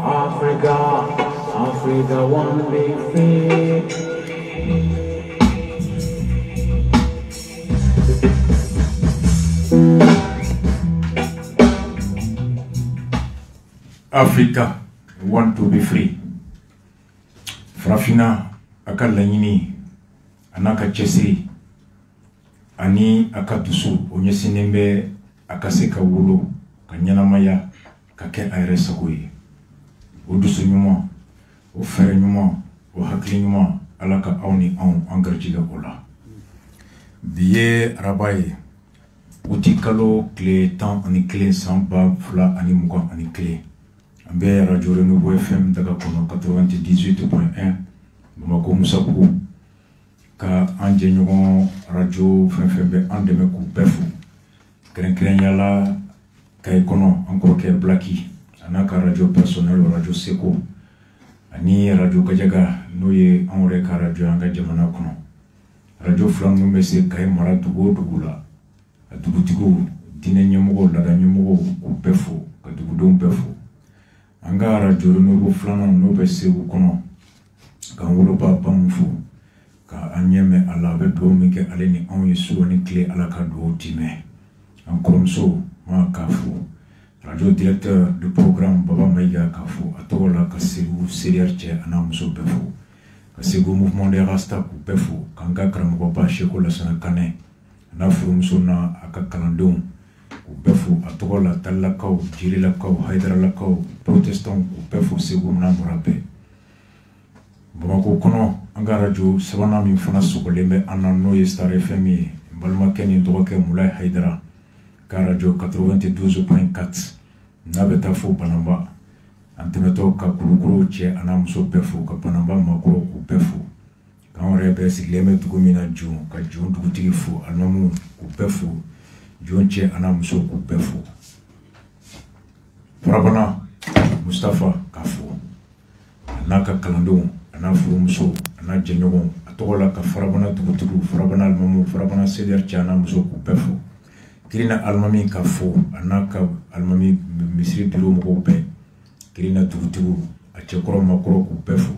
Africa, Africa wanna be free. Africa want to be free. Frafina aka laɲini anaka cɛsiri ani aka dusu o ɲɛsinnen bɛ aka se ka wolo ka ɲɛnamaya ka kɛ a yɛrɛ sago ye. O dusu ɲuman, o fɛrɛ ɲuman, o hakili ɲuman, Ala ka aw ni an garijigɛ o la. Bi ye araba ye uti kalo tile 11 san 2021. An bɛ radio Renouveau FM daga kɔnɔ 98.1 Bamako Musabugu ka an jɛɲɔgɔn radio fɛn bɛ an dɛmɛ k'u bɛɛ fo. Kɛrɛnkɛrɛnya la Kayi kɔnɔ an kɔrɔkɛ Blaki an'a ka radio personnel radio Seko ani radio Kajaga n'o ye an yɛrɛ ka radio an ka jamana kɔnɔ. Radio fila ninnu bɛ se Kayi mara dugu o dugu la. A dugutigiw, diinɛ ɲɛmɔgɔw, laada ɲɛmɔgɔw k'u bɛɛ fo, ka dugudenw bɛɛ fo. An ka radio Renouveau filanan n'o bɛ Segu kɔnɔ k'an woloba ba mun fo ka an ɲɛmɛ a la a bɛ dugawu min kɛ ale ni anw ye su ni tile Ala ka dugawu di mɛn. An kɔrɔmuso ma k'a fo radio directeur du programme Baba Maïga k'a fo a tɔgɔ la ka Segu CDR cɛ a n'a muso bɛɛ fo ka Segu mouvement des Rasta k'u bɛɛ fo k'an ka karamɔgɔba Seko Lasana Kanɛ a n'a furumuso n'a a ka kalandenw k'u bɛɛ fo a tɔgɔ la Talilakaw, Jirilakaw, Haydaralakaw, protestants k'u bɛɛ fo Segu n'a mɔra bɛɛ. Bamako kɔnɔ an ka radio sabanan min fana sogolen bɛ an na n'o ye Star FM ye n balimakɛ ni dɔgɔkɛ Mulayi Hayidara ka radio 92.4 n'a bɛ taa fo Banamba an tɛmɛtɔ ka Kulukoro cɛ a n'a muso bɛɛ fo ka Banamba makɔrɔ k'u bɛɛ fo k'an yɛrɛ bɛɛ sigilen bɛ dugu min na Jon ka Jon dugutigi fo alimamu k'u bɛɛ fo Jon cɛ a n'a muso k'u bɛɛ fo Farabana Mustafa k'a fo a n'a ka kalandenw a n'a furumuso a n'a jɛɲɔgɔnw a tɔgɔ la ka Farabana dugutigiw Farabana alimamu Farabana CDR cɛ a n'a muso k'u bɛɛ fo Kirina alimami k'a fo a n'a ka alimami misiri biro mɔgɔw bɛɛ Kirina dugutigiw a cɛkɔrɔ makɔrɔ k'u bɛɛ fo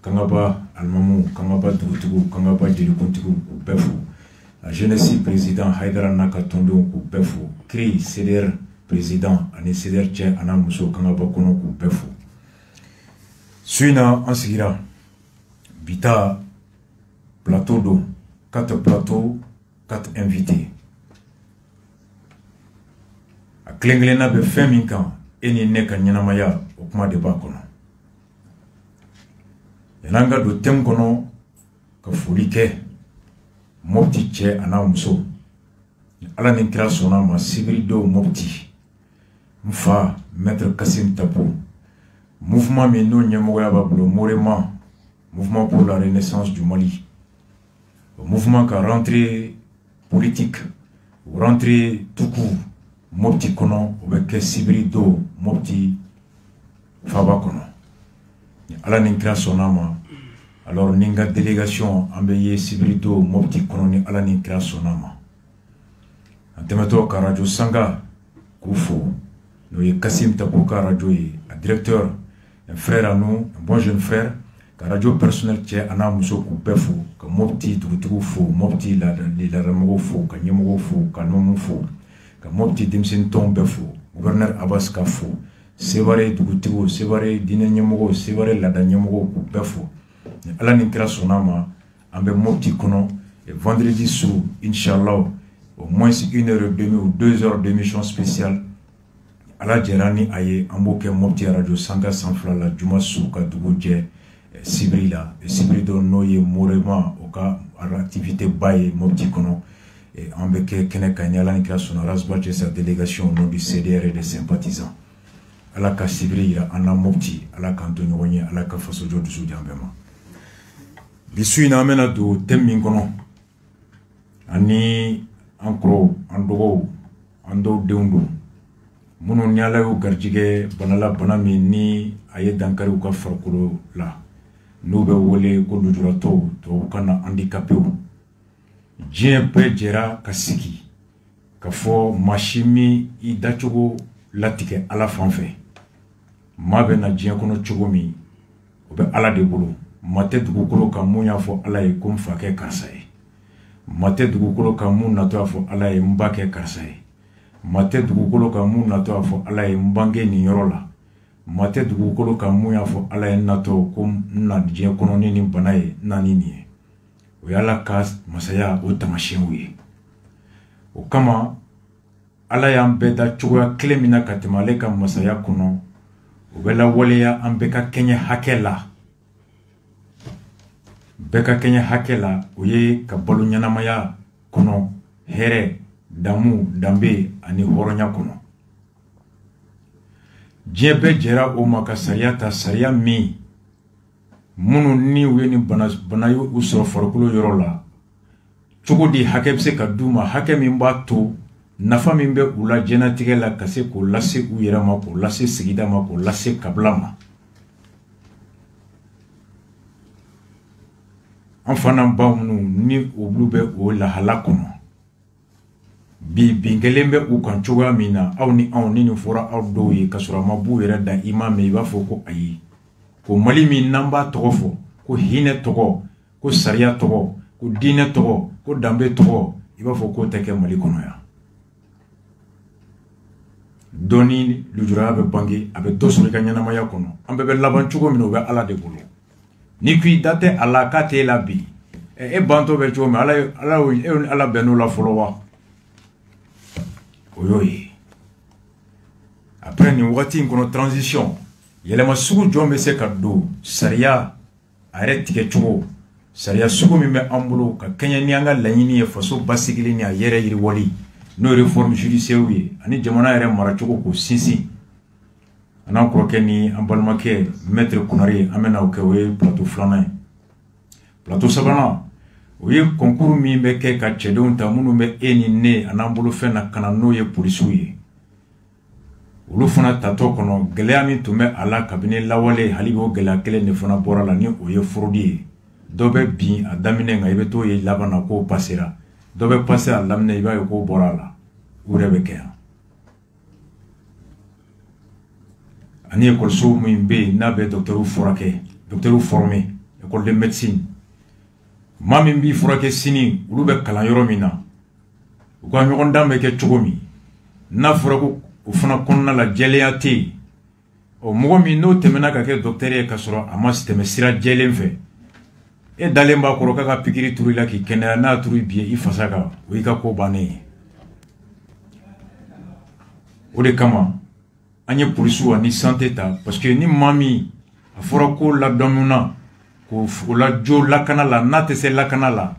Kangaba alimamu Kangaba dugutigiw Kangaba jelikuntigiw k'u bɛɛ fo la jeunesse président Haidara n'a ka tɔndenw k'u bɛɛ fo Kiri CDR président ani CDR cɛ a n'a muso Kangaba kɔnɔ k'u bɛɛ fo su in na an sigira bita plateau don 4 plateau 4 invités a kelen-kelenna bɛ fɛn min kan e ni ne ka ɲɛnamaya o kuma de b'a kɔnɔ yan'an ka don thème kɔnɔ ka foli kɛ Mopti cɛ a n'a muso ni Ala ni kira sɔnna ma sibiridenw Mopti n fa maître Kassim Tapo mouvement min n'o ɲɛmɔgɔya b'a bolo Morema mouvement pour la renaissance du Mali o mouvement ka rentrée politique ou rentrée tout court Mopti kɔnɔ o bɛ kɛ sibiridenw Mopti faba kɔnɔ ni Ala ni kira sɔnna ma alors ni n ka délégation an bɛ ye sibiridenw Mopti kɔnɔ ni Ala ni kira sɔnna ma an tɛmɛtɔ ka radio Sanga k'u fo n'o ye Kassim Tapo ka radio ye a directeur un frère à nous un bon jeune frère ka radio personnel cɛ a n'a muso k'u bɛɛ fo ka Mopti dugutigiw fo Mopti laadamɔgɔw fo ka ɲɛmɔgɔw fo ka alimamuw fo ka Mopti denmisɛnnin tɔnw bɛɛ fo gouverneur Abbas ka fo Sevare dugutigiw Sevare diinɛ ɲɛmɔgɔw Sevare laada ɲɛmɔgɔw k'u bɛɛ fo ni Ala ni kira sɔnna ma an bɛ Mopti kɔnɔ et vendredi soir inchallah au moins 1h30 ou 2h d'émission spéciale Ala jɛra ni a ye an b'o kɛ Mopti radio Sanga sanfɛla la juma su ka dugu jɛ sibiri la sibiri dɔ n'o ye Morema o ka activité ba ye Mopti kɔnɔ an bɛ kɛ kɛnɛ kan ni Ala ni kira sɔnna Rasba cɛ sa délégation au nom du CDR et des sympathisants Ala ka sibiri yira an na Mopti Ala k'an to ɲɔgɔn ye Ala ka fasojɔ dusu di an bɛɛ ma bi su in na an bɛna don thème min kɔnɔ ani an kɔrɔw an dɔgɔw an dɔw denw don minnu ni Ala y'u garijigɛ banala bana min ni a ye dankari u ka farikolo la n'u bɛ wele ko lujuratɔw tubabukan na handicapés diɲɛ bɛɛ jɛra ka sigi ka fɔ maa si min i dacogo latigɛ Ala fan fɛ maa bɛ na diɲɛ kɔnɔ cogo min o bɛ Ala de bolo. Maa tɛ dugukolo kan mun y'a fɔ Ala ye ko n fa kɛ karisa ye. Maa tɛ dugukolo kan mun natɔ y'a fɔ Ala ye n ba kɛ karisa ye. Maa tɛ dugukolo kan mun natɔ y'a fɔ Ala ye n bange nin yɔrɔ la. Maa tɛ dugukolo kan mun y'a fɔ Ala ye n natɔ ko n na diɲɛ kɔnɔ ni nin bana ye n na ni nin ye. O ye Ala ka masaya o taamasiyɛnw ye. O kama Ala y'an bɛɛ da cogoya kelen min na ka tɛmɛ ale ka masaya kɔnɔ o bɛ lawaleya an bɛɛ ka kɛɲɛ hakɛ la. Bɛɛ ka kɛɲɛ hakɛ la o ye ka balo ɲɛnamaya kɔnɔ hɛrɛ, damu, danbe ani hɔrɔnya kɔnɔ. Diɲɛ bɛɛ jɛra o ma ka sariya ta, sariya min minnu ni u ye ni bana ye u sɔrɔ farikolo yɔrɔ la cogo di hakɛ bɛ se ka d'u ma, hakɛ min b'a to nafa min bɛ u la diɲɛlatigɛ la ka se k'o lase u yɛrɛ ma, k'o lase sigida ma, k'o lase kabila ma. An fana baw minnu ni olu bɛ o lahala kɔnɔ bi kelen bɛ u kan cogoya min na aw ni anw ni nin fɔra aw dɔw ye ka sɔrɔ a ma b'u yɛrɛ da i ma mɛn i b'a fɔ ko ayi ko Mali min n'an b'a tɔgɔ fɔ ko hinɛ tɔgɔ, ko sariya tɔgɔ, ko diinɛ tɔgɔ, ko danbe tɔgɔ i b'a fɔ k'o tɛ kɛ Mali kɔnɔ yan. Dɔnni lujuraya bɛ bange a bɛ dɔ sɔrɔ i ka ɲɛnamaya kɔnɔ an bɛɛ bɛ laban cogo min o bɛ Ala de bolo. Ni k'i da tɛ a la k'a t'e la bi e bantɔ bɛ cogo min Ala bɛnn'o la fɔlɔ wa? O y'o ye. Après nin wagati in kɔnɔ transition yɛlɛma sugu jɔn bɛ se ka don sariya a yɛrɛ tigɛ cogo, sariya sugu min bɛ an bolo ka kɛɲɛ ni an ka laɲini ye faso basigili ni a yɛrɛ yiriwali n'o ye réforme judiciaire ye ani jamana yɛrɛ maracogo k'o sinsin. An n'an kɔrɔkɛ ni an balimakɛ maître Konare an bɛna o kɛ o ye plateau filanan ye. Plateau sabanan o ye concours min bɛ kɛ ka cɛdenw ta minnu bɛ e ni ne a n'an bolo fɛn na ka na n'o ye polisiw ye. Olu fana tatɔ kɔnɔ gɛlɛya min tun bɛ a la kabini lawale hali o gɛlɛya kelen de fana bɔra la ni o ye fraude ye. Dɔ bɛ bin a daminɛ nka i bɛ t'o ye laban na k'o passera. Dɔ bɛ passer a daminɛ i b'a ye k'o bɔra a la. O de bɛ kɛ yan. Ani école min bɛ yen n'a bɛ docteur furakɛ, docteur formé, école de médecine. Maa min b'i furakɛ sini olu bɛ kalan yɔrɔ min na u ka ɲɔgɔn dan bɛ kɛ cogo min n'a fɔra ko o fana kɔnɔna la jɛlenya tɛ yen o mɔgɔ min n'o tɛmɛna ka kɛ docteur ye ka sɔrɔ a ma tɛmɛ sira jɛlen fɛ e dalen b'a kɔrɔ k'a ka pikiri turu i la k'i kɛnɛya n'a turu bi i fasa kan o y'i ka ko bannen ye. O de kama an ye polisiw ani santé ta parce que ni maa min a fɔra ko ladɔnna ko lajo lakana la n'a tɛ se lakana la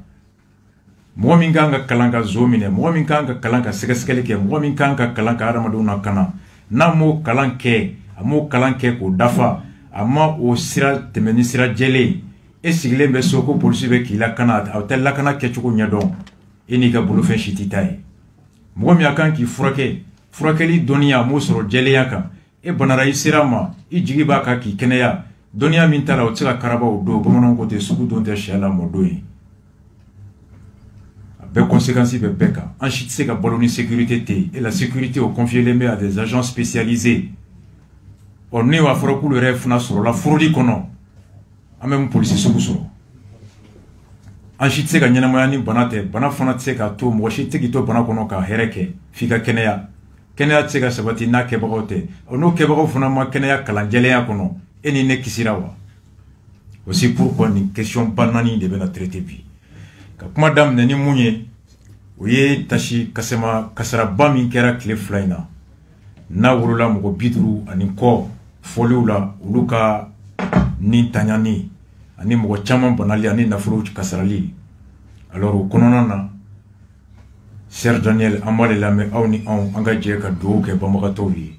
mɔgɔ min kan ka kalan ka zo minɛ, mɔgɔ min kan ka kalan ka sɛgɛsɛgɛli kɛ, mɔgɔ min kan ka kalan ka adamadenw lakana n'a m'o kalan kɛ a m'o kalan kɛ k'o dafa a ma o sira tɛmɛ ni sira jɛlen e sigilen bɛ so ko polisi bɛ k'i lakana aw tɛ lakana kɛcogo ɲɛdɔn e n'i ka bolofɛn si t'i ta ye. Mɔgɔ min a kan k'i furakɛ furakɛli dɔnniya a m'o sɔrɔ jɛlenya kan e banara i sera ma i jigi b'a kan k'i kɛnɛya dɔnniya min t'a la o tɛ se ka karaba o don bamananw ko ten sugu don tɛ sɛ la mɔdon ye. A bɛɛ conséquence bɛ bɛɛ kan an si tɛ se ka balo ni sécurité tɛ yen et la sécurité o confielen bɛ à des agents spécialisés. Ɔ ne b'a fɔra k'olu yɛrɛ fana sɔrɔla fraude kɔnɔ an bɛ mun polisi sugu sɔrɔ an si tɛ se ka ɲɛnamaya ni bana tɛ bana fana tɛ se ka to mɔgɔ si tɛ k'i to bana kɔnɔ ka hɛrɛ kɛ f'i ka kɛnɛya kɛnɛya tɛ se ka sabati n'a kɛbagaw tɛ n'o kɛbagaw fana ma kɛnɛya kalan jɛlenya kɔnɔ e ni ne kisira wa. Aussi pourquoi nin question ba naani de bɛna traiter bi ka kuma daminɛ ni mun ye o ye tasi kasaraba min kɛra tile fila in na n'a wolola mɔgɔ 50 ani kɔ fɔliw la olu ka ni taɲani ani mɔgɔ caman banali ani nafolo kasarali. Alors o kɔnɔna na Sœur Daniel an b'a de lamɛn aw ni anw an ka jɛ ka dugawu kɛ banbagatɔw ye.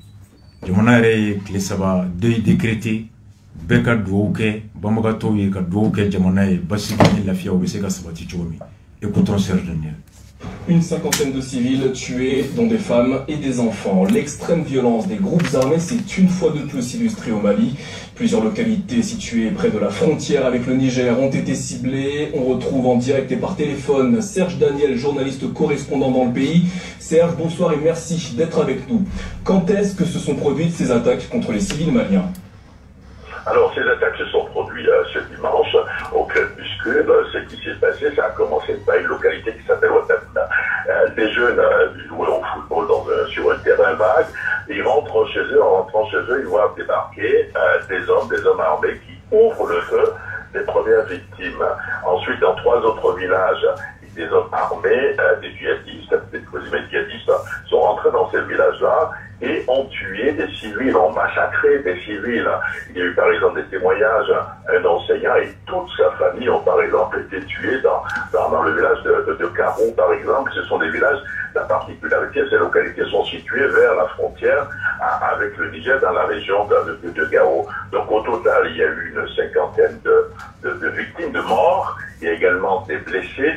Jamana yɛrɛ ye tile 3 deuil décrété bɛɛ ka dugawu kɛ banbagatɔw ye ka dugawu kɛ jamana ye basigi ni lafiya o bɛ se ka sabati cogo min. Écoutons Sœur Daniel. Une cinquantaine de civils tués, dont des femmes et des enfants. L'extrême violence des groupes armés s'est une fois de plus illustrée au Mali. Plusieurs localités situées près de la frontière avec le Niger ont été ciblées. On retrouve en direct et par téléphone Serge Daniel, journaliste correspondant dans le pays. Serge, bonsoir et merci d'être avec nous. Quand est-ce que se sont produites ces attaques contre les civils maliens ? Alors, ces attaques se sont produites ce dimanche au crépuscule. Ce qui s'est passé, ça a commencé par une localité qui s'appelle Ouattara. Des jeunes jouaient au football sur un terrain vague. Ils rentrent chez eux. En rentrant chez eux, ils voient débarquer des hommes armés qui ouvrent le feu des premières victimes. Ensuite, dans 3 autres villages, des hommes armés, des djihadistes, des présumés djihadistes, sont rentrés dans ces villages-là et ont tué des civils, ont massacré des civils. Il y a eu par exemple des témoignages, un enseignant et toute sa famille ont par exemple été tués dans le village de Karou par exemple. Ce sont des villages, la particularité, ces localités sont situées vers la frontière avec le Niger dans la région de Gao. Donc au total, il y a eu une 50aine de victimes, de morts. Il y a également des blessés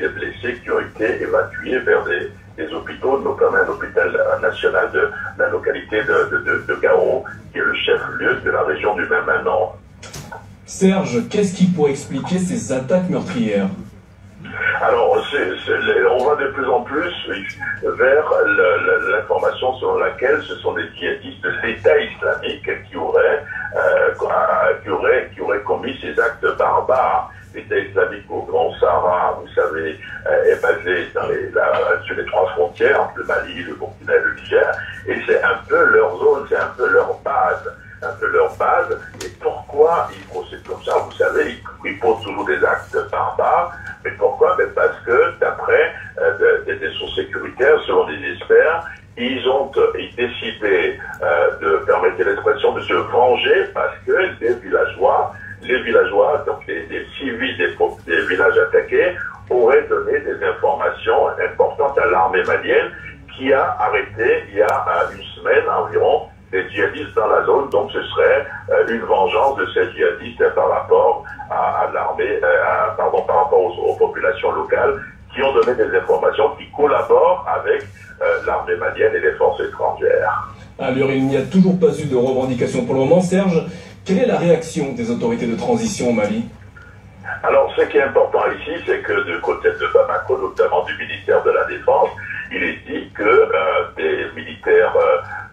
qui ont été évacués vers des hôpitaux, notamment un hôpital national de la localité de Gao, qui est le chef-lieu de la région du même nom. Serge, qu'est-ce qui pourrait expliquer ces attaques meurtrières? Alors, on va de plus en plus vers l'information selon laquelle ce sont des djihadistes de l'État islamique qui auraient commis ces actes barbares. L'État islamique au Grand Sahara, vous savez, est basé sur les 3 frontières, entre le Mali, le Burkina et le Niger, et c'est un peu leur zone, c'est un peu leur base. Et pourquoi ils procèdent comme ça? Vous savez, ils posent toujours des actes barbares. Mais pourquoi? Parce que, d'après des sources sécuritaires, selon des experts, ils ont décidé de permettre l'expression de se venger parce que les villageois, donc les civils des villages attaqués, auraient donné des informations importantes à l'armée malienne qui a arrêté il y a une semaine environ des djihadistes dans la zone. Donc ce serait une vengeance de ces djihadistes par rapport à l'armée, par rapport aux populations locales qui ont donné des informations qui collaborent avec l'armée malienne et les forces étrangères. Alors il n'y a toujours pas eu de revendication pour le moment. Serge, quelle est la réaction des autorités de transition au Mali? Alors, ce qui est important ici, c'est que du côté de Bamako, notamment du ministère de la Défense, il est dit que des militaires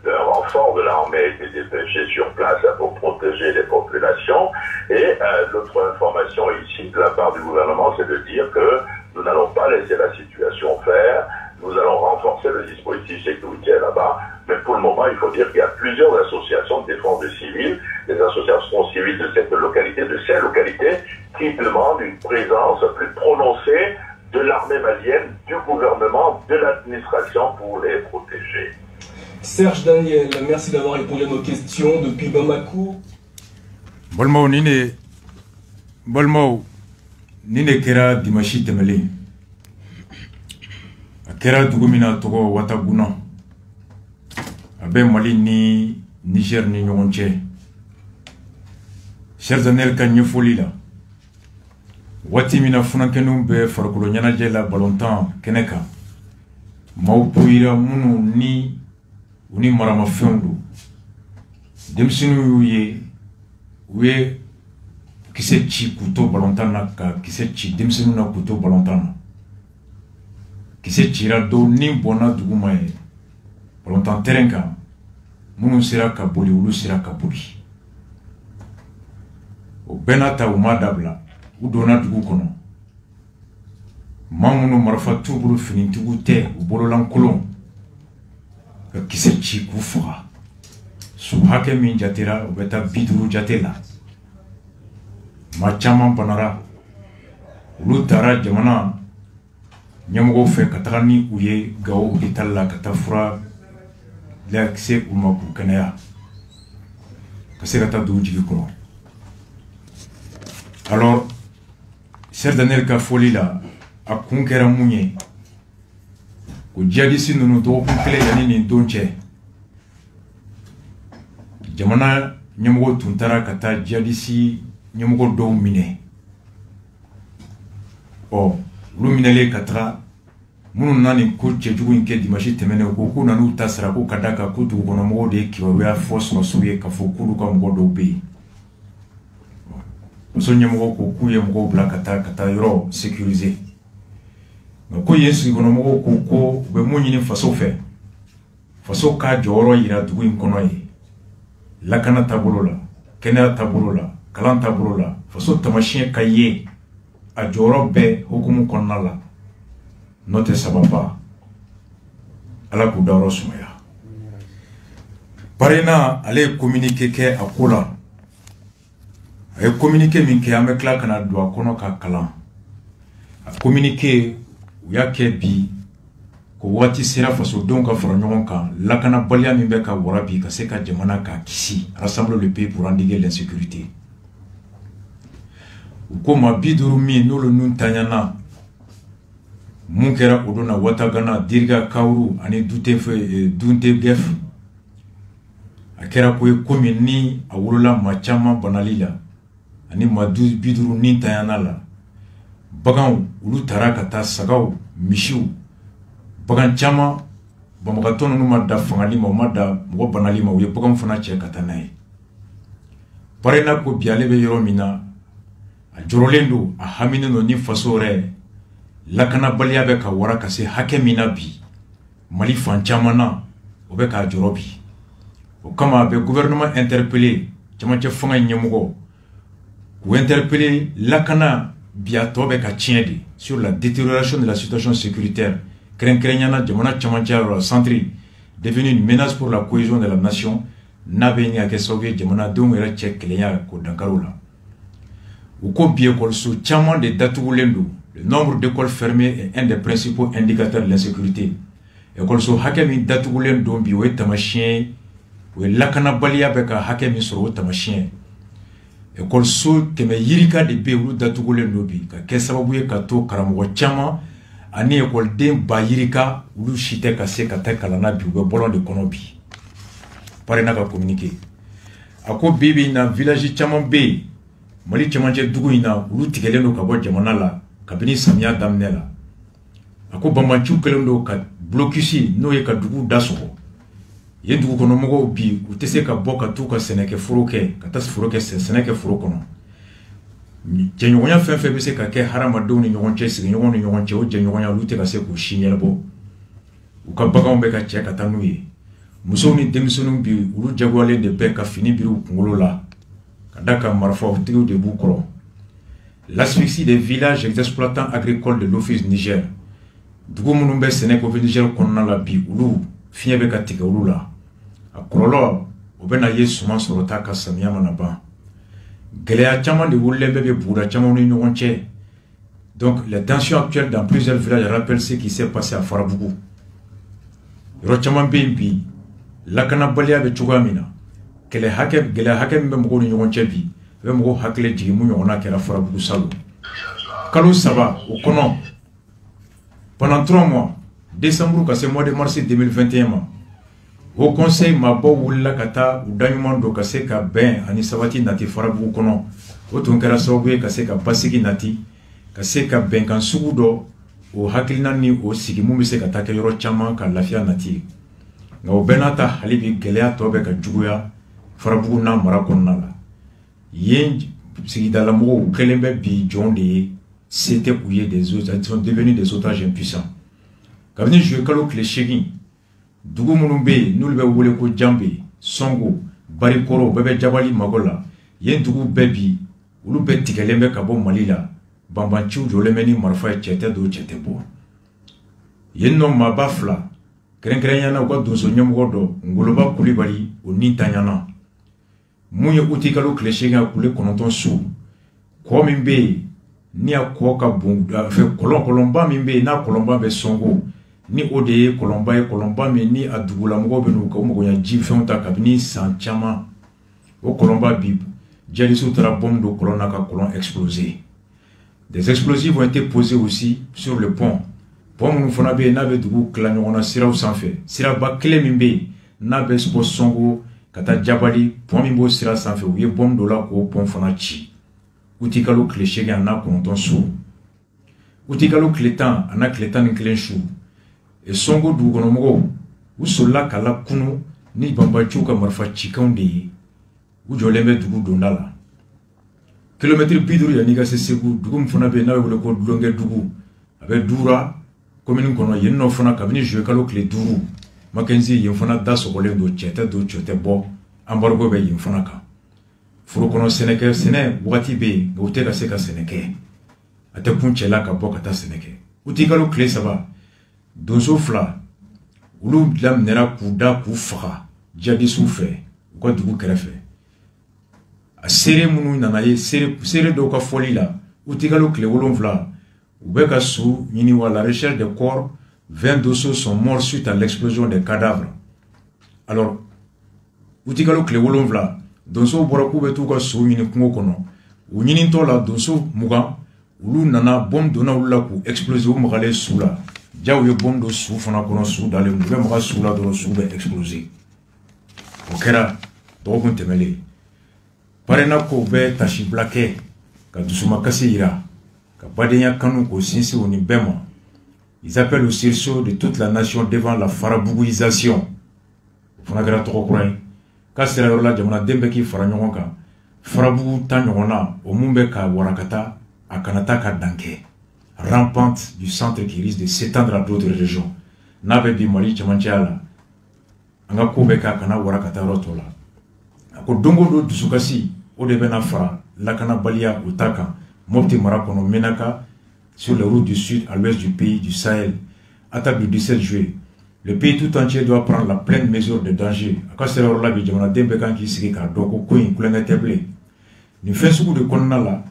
d'un renfort de l'armée étaient dépêchés sur place pour protéger les populations. Et l'autre information ici, de la part du gouvernement, c'est de dire que nous n'allons pas laisser la situation faire. Nous allons renforcer le dispositif sécuritaire là-bas. Mais pour le moment, il faut dire qu'il y a plusieurs associations de défense des civils, des associations civiles de ces localités, qui demandent une présence plus prononcée de l'armée malienne, du gouvernement, de l'administration pour les protéger. Serge Daniel, merci d'avoir répondu à nos questions depuis Bamako. Bolmao, nine kera dimashi temele. Kera dugumina togo wataguna. Abe Mali ni Niger ni nyonche. Chers Daniel Kanyefoli la. Wati mina funankenu be farkulo nyanaje la balontan keneka. Maupuira munu ni uni marama fendu. Demsinu uye kise chi kuto balontan na ka kise chi demsinu na kuto balontan na. Kise chira do ni bona dugumae. Balontan terenka munu sira kabuli ulu sira kabuli. O benata umadabla. U donna dugu kono mamunu marfa tuburu fini tugu te u bololan kolon ka kise ci ku faga su hake min jatira u beta biduru jatela ma caman banara ulu tara jamana ɲɛmɔgɔw fɛ ka taga ni u ye Gao hôpital la ka taa fura lakise u ma k'u kɛnɛya ka se ka taa dugu jigi kɔrɔ. Alors Serge Daniel ka foli la a kun kɛra mun ye ko djihadiste ninnu dɔgɔkun kelen yanni nin don cɛ jamana ɲɛmɔgɔ tun taara ka taa djihadiste ɲɛmɔgɔ dɔw minɛ olu minɛlen ka taga minnu na nin ko cɛjugu in kɛ dimanche tɛmɛnen ko k'u nan'u ta sara ko ka da kan ko dugukɔnɔmɔgɔw de ye kibaruya fɔ sɔrɔsiw ye k'a fɔ k'olu ka mɔgɔ dɔw bɛ yen. Muso ɲɛmɔgɔ ko k'u ye mɔgɔw bila ka taa yɔrɔ sécuriser nka ko yen sigikɔnɔmɔgɔw ko u bɛ mun ɲini faso fɛ k'a jɔyɔrɔ yira dugu in kɔnɔ ye lakana taabolo la kɛnɛya taabolo la kalan taabolo la faso tamasiyɛn ka ye a jɔyɔrɔ bɛɛ hukumu kɔnɔna la n'o tɛ sababa ala k'u dayɔrɔ sumaya parena ale ye communiqué kɛ a ko la a ye communiqué min kɛ an bɛ tila ka na don a kɔnɔ ka kalan a communiqué u y'a kɛ bi ko waati sera fasodenw ka fara ɲɔgɔn kan lakanabaliya min bɛ ka wara bi ka se ka jamana k'a kisi rassembler le pays pour endiguer l'insécurité u ko ma 50 min n'olu nun taɲana mun kɛra o don na Watagana Dirga Kauru ani Dunte Gef a kɛra ko ye komi ni a wolola ma caman banali la ani ma 50 nin taɲana la baganw olu taara ka taa sagaw misiw bagan caman banbagatɔ ninnu ma da fangali ma u ma da mɔgɔ banali ma u ye baganw fana cɛ ka taa n'a ye parena ko bi ale bɛ yɔrɔ min na a jɔrɔlen don a haminen don ni faso yɛrɛ lakanabaliya bɛ ka wara ka se hakɛ min na bi Mali fan caman na o bɛ k'a jɔrɔ bi o kama a bɛ gouvernement interpellé camancɛ fanga ɲɛmɔgɔ k'u interpellé lakana bi a tɔ bɛ ka tiɲɛ de sur la détérioration de la situation sécuritaire kɛrɛnkɛrɛnyana jamana camancɛ yɔrɔ centre devenu une menace pour la cohésion de la nation n'a bɛ ɲini ka kɛ sababu ye jamanadenw yɛrɛ cɛ kelenya k'o dankari la u ko bi école caman de datugulen don. Le nombre d'écoles fermées est un des principaux indicateurs de l'insécurité. École hakɛ min datugulen don bi o ye tamasiyɛn o ye lakanabaliya bɛ ka hakɛ min sɔrɔ o tamasiyɛn école kɛmɛ yirika de bɛ yen olu datugulen don bi ka kɛ sababu ye ka to karamɔgɔ caman ani écoleden ba yirika olu si tɛ ka se ka taa kalan na bi u bɛ bɔlɔn de kɔnɔ bi parena ka communiqué a ko bi in na village caman bɛ yen Mali camancɛ dugu in na olu tigɛlen don ka bɔ jamana la kabini samiya daminɛ la a ko banbanciw kɛlen don ka blocus n'o ye ka dugu da sɔgɔ yen dugu kɔnɔ mɔgɔw bi u tɛ se ka bɔ ka t'u ka sɛnɛkɛforo kɛ ka taa sɛnɛ kɛ foro kɔnɔ jɛɲɔgɔnya fɛn fɛn bɛ se ka kɛ hadamadenw ni ɲɔgɔn cɛ sigiɲɔgɔnw ni ɲɔgɔn cɛ o jɛɲɔgɔnya olu tɛ ka se k'u si ɲɛnabɔ u ka baganw bɛ ka cɛ ka taa n'u ye musow ni denmisɛnninw bi olu jagoyalen de bɛ ka fini biri u kunkolo la ka da ka marifatigiw de b'u kɔrɔ. L'asphyxie des villages exploitants agricoles de l'Office Niger. Dugu minnu bɛ sɛnɛ kɛ Niger kɔnɔna la bi olu fiɲɛ bɛ ka tigɛ olu la a kɔlɔlɔ o bɛ na ye suman sɔrɔta ka samiya mana ban gɛlɛya caman de wololen bɛ buguda caman ni ɲɔgɔn cɛ donc les tensions actuelles dans plusieurs villages rappellent ce qui s'est passé à Farabougou yɔrɔ caman bɛ yen bi lakanabaliya bɛ cogoya min na gɛlɛya hakɛ min bɛ mɔgɔw ni ɲɔgɔn cɛ bi a bɛ mɔgɔw hakili jigin mun ɲɔgɔnna kɛra Farabougou salon kalo 3 o kɔnɔ pendant 3 mois décembre ka se mois de mars 2021 ma au conseil mabɔ wulila ka taa u daɲuman don ka se ka bɛn ani sabati nati Farabougou kɔnɔ o tun kɛra sababu ye ka se ka basigi nati ka se ka bɛnkan sugu dɔ o hakilina ni o sigi mun bɛ se ka taa kɛ yɔrɔ caman ka lafiya nati nka o bɛɛ n'a ta hali bi gɛlɛya tɔ bɛ ka juguya Farabougou n'a mara kɔnɔna la yen sigidala mɔgɔw kɛlen bɛ bi jɔn de ye c'était pour y des autres, ils sont devenus des otages impuissants. Quand ils jouent kalo kile 8, dugu munun be n'olu bɛ wele ko Jambe, Songo, Barikoro, bɛɛ Jabali Magola, yen dugu bɛɛ bi olu bɛɛ tigɛlen bɛ ka bɔ Mali la, banbanciw jɔlen bɛ ni marifa ye cɛ tɛ don cɛ tɛ bɔ. Yen nɔ maaba 2, kɛrɛnkɛrɛnyana u ka donso ɲɛmɔgɔ dɔ, Ngoloba Kulibali o ni tanyana. Mun ye uti kalo kile 8 a kule 9 su, kɔ min be ni a kɔ ka bon fɛ kɔlɔnba min bɛ n'a kɔlɔnba bɛ Songo ni o de ye kɔlɔnba ye kɔlɔnba min ni a dugulamɔgɔw bɛ n'u ka mɔgɔya ji fɛnw ta kabini san caman o kɔlɔnba bi jɛlisiw taara bombe don kɔlɔn na ka kɔlɔn exploser des explosifs ont été posés aussi sur le pont minnu fana bɛ yen n'a bɛ dugu tila ɲɔgɔn na siraw sanfɛ siraba kelen min bɛ yen n'a bɛ bɔ Songo ka taa Jabali pont min b'o sira sanfɛ u ye bombe dɔ la k'o pont fana ci uti kalo kile 8 a n'a 9 su uti kalo kile 10 a n'a kile 11 su e Songo dugukɔnɔmɔgɔw u solila ka lakunu ni banbanciw ka marifa cikanw de ye u jɔlen bɛ dugu donda la kilomètre 50 yanni ka se Segu dugu min fana bɛ yen n'a bɛ wele ko Dulɔnkɛ dugu a bɛ Dura commune kɔnɔ yen nɔ fana kabini juillet kalo kile 5 Mackenzie yen fana da sɔgɔlen don cɛ tɛ don cɛ tɛ bɔ embargo bɛ yen fana kan furu kono seneke sene wati be gote ka se ka seneke ate kunchela ka boka ta seneke utikalo kle saba donso fla ulu lam nera kuda ku faga jadi soufe ko dugu kerefe a sere munu nana ye sere do ka foli la utikalo kle wolonfla ubeka sou nini wa la recherche des corps 20 dossiers sont morts suite à l'explosion des cadavres alors utikalo kle wolonfla donso bora ku betu ka sou nini kungo kono u nini to la donso muga ulu nana bombe dona ulu ku exploser o magale soula jaw yo bombe do sou fana kono sou dale mu be maga soula do sou be exploser o kera to ko temele parena ko be tashi blake ka dusuma kasira ka badenya kanu ko sinsi oni bema ils appellent au sursaut de toute la nation devant la farabouisation fana gara to ko croy ka sera la jamana dembe ki faranyon ka farabu tanyona o mumbe ka warakata akanata ka danke rampante du centre qui risque de s'étendre à d'autres régions nabe bi mali chamantiala anga kubeka kana warakata rotola ko dongo do dusukasi o de bena fara lakana balia utaka mopti marakono menaka sur les routes du sud à l'ouest du pays du Sahel. Attaque du 17 juillet. Le pays tout entier doit prendre la pleine mesure de danger. Akasera la bi jamana dembe kan ki sigi ka doko ko in kulenga teble. Ni fesuku de konnala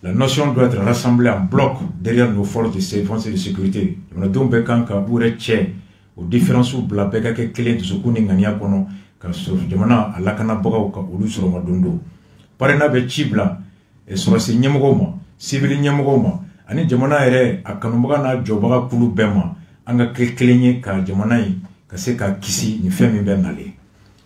la nation doit être rassemblée en bloc derrière nos forces de défense et de sécurité. Jamana dombe kan ka bure che aux différences ou la beka ke clé de sukuni ngania kono ka so jamana alakana boga ka ulu soro madondo. Parena be chibla et sur ce nyamogoma civil nyamogoma ani jamana ere akanumaga na jobaga kulu bema anga kelenye ka jamana yi ka se ka kisi ni femi benale.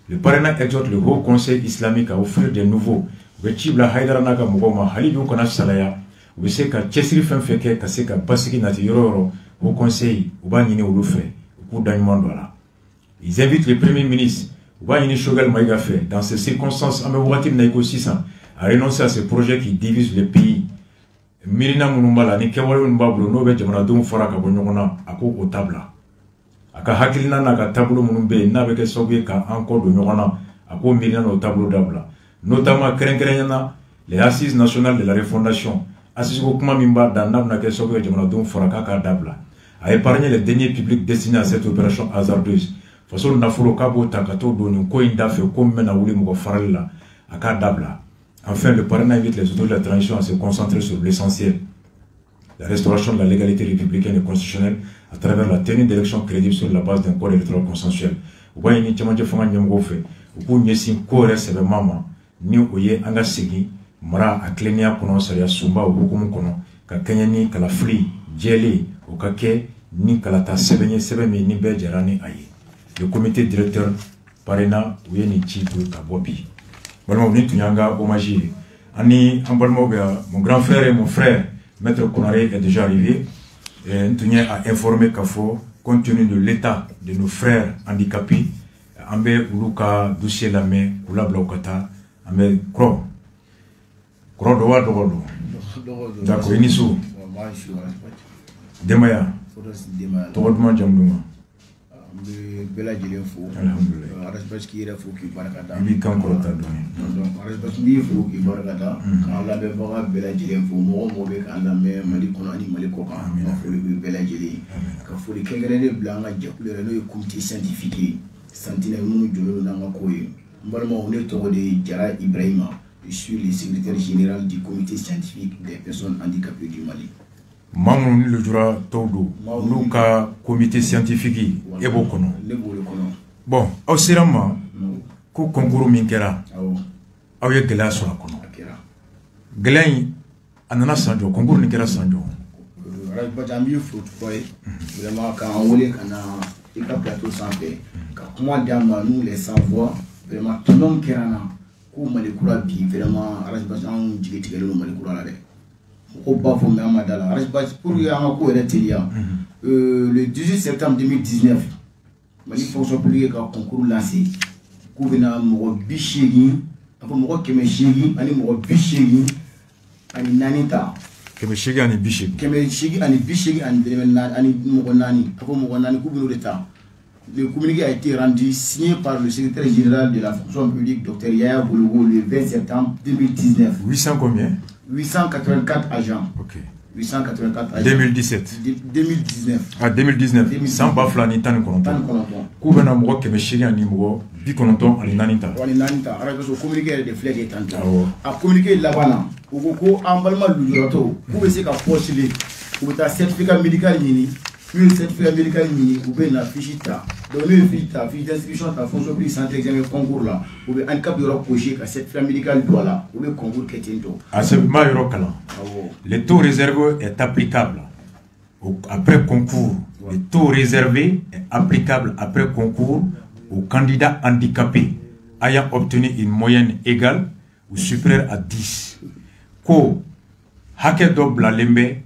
Le parena exhorte le Haut Conseil islamique à offrir des nouveaux Chibla haidara naga mugoma halibi ukona salaya ubise ka chesiri fenfeke ka se ka basiki nati yororo Haut Conseil uba nyini ulufe uku danyumandu ala. Ils invitent le Premier ministre uba nyini Choguel Maïga fait dans ces circonstances amewati naiko 600 à renoncer à ces projets qui divisent le pays. Mirina munumbala ni kewale mbablo no be jamana dum faraka bonyona ako o tabla aka hakilina na ka tablo munumbe na be ke sobe ka encore do nyona ako mirina no tablo dabla notamment krenkrena les assises nationales de la refondation assises ko kuma mimba dan na ke sobe jamana dum faraka ka dabla a épargné les deniers publics destinés à cette opération hasardeuse façon nafulo kabo takato do ni ko inda fe ko mena wuli mo farala aka dabla. Enfin, le parrain invite les autorités de la transition à se concentrer sur l'essentiel, la restauration de la légalité républicaine et constitutionnelle à travers la tenue d'élections crédibles sur la base d'un corps électoral consensuel. Vous voyez, ni tchamanje fanga nyamgo fe, vous nyesin kore sebe mama, ni oye anga segi, mara aklenia kono saria sumba ubukumu kono, ka kenyani kala fli, jeli, okake, ni kalata sebenye sebemi ni bejarani aye. Le comité directeur parraina ouye ni chibu kabobi. Mon grand frère et mon frère, Maître Konaré est déjà arrivé. Et nous tenons à informer Kafo, compte tenu de l'état de nos frères handicapés, Ambe Uluka, Dossier Lame, Kula Blaukata, Ambe Kro. Kro Doa Dodo. D'accord, Inisu. Demaya. Torodman Jamduma. Bela jelen fo alhamdulillah arasbas ki ra fo ki barakata mi kan ko ta doni donc arasbas ni fo ki barakata Allah be baga bela jelen fo mo be kan la me mali kono ani mali ko kan ma fo le bela jeli ka fo le kengere ne blanga jakule no e comité scientifique santine mu jolo na ngako yi mbalma on est to de Jara Ibrahima je suis le secrétaire général du comité scientifique des personnes handicapées du Mali. Mamoun le jura todo nous ka comité scientifique et bokono bon au sirama ko concours minkera aw ye gela sur kono gela anana sanjo concours ni kera sanjo ba jambi foot boy vraiment quand on voulait kana ika plateau santé ka kuma dama nous les sans voix vraiment tout nom kerana ko malikura bi vraiment araj ba jan jigi tigelo malikura la de au bas pour Mamadala. Pour le 18 septembre 2019, Mali fonction publique a concours lancé. Kouvena Moro Bichegi, après Moro Kemeshegi, Ani Moro Bichegi, Ani Nanita. Kemeshegi Ani Bichegi. Kemeshegi Ani Bichegi, Ani Ani Moronani, après Moronani, Kouveno l'État. Le communiqué a été rendu signé par le secrétaire général de la fonction publique, Dr Yaya Boulogo, le 20 septembre 2019. 800 combien? 884 agents. Ok. 884 agents. 2017. 2019. Ah, 2019. Sans bafla ni tan kononton. Koubena moko keme shiri ani moko bi kononton ani nanita. Wani nanita. Ara so communiqué de flèche et tant. A communiqué là-bas. Ko ambalma lujurato. Ko be se ka postuler. Ko ta certificat médical ni. Puis certificat médical ni ou bien la fiche ta. Donc le fiche d'inscription ta fonction publique santé examen concours là. Ou bien handicap yoro coché ka certificat médical doit là. Ou bien concours ketento. À ce moment yoro kala. Le taux réservé est applicable après concours. Le taux réservé est applicable après concours aux candidats handicapés ayant obtenu une moyenne égale ou supérieure à 10. Ko hake dobla lembe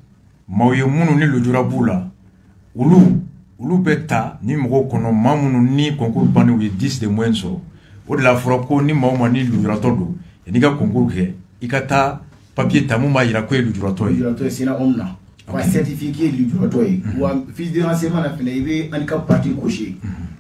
mauye munu ni lujurabula ulu beta ni moko kono mamunu ni concours bani ou 10 de moyenne so o de la frako ni mauma ni lujuratodo ni ga concours ke ikata papier tamuma ira ko lujurato sina omna pour certifier lujurato ou fiche de renseignement na fina ibe handicap parti coché.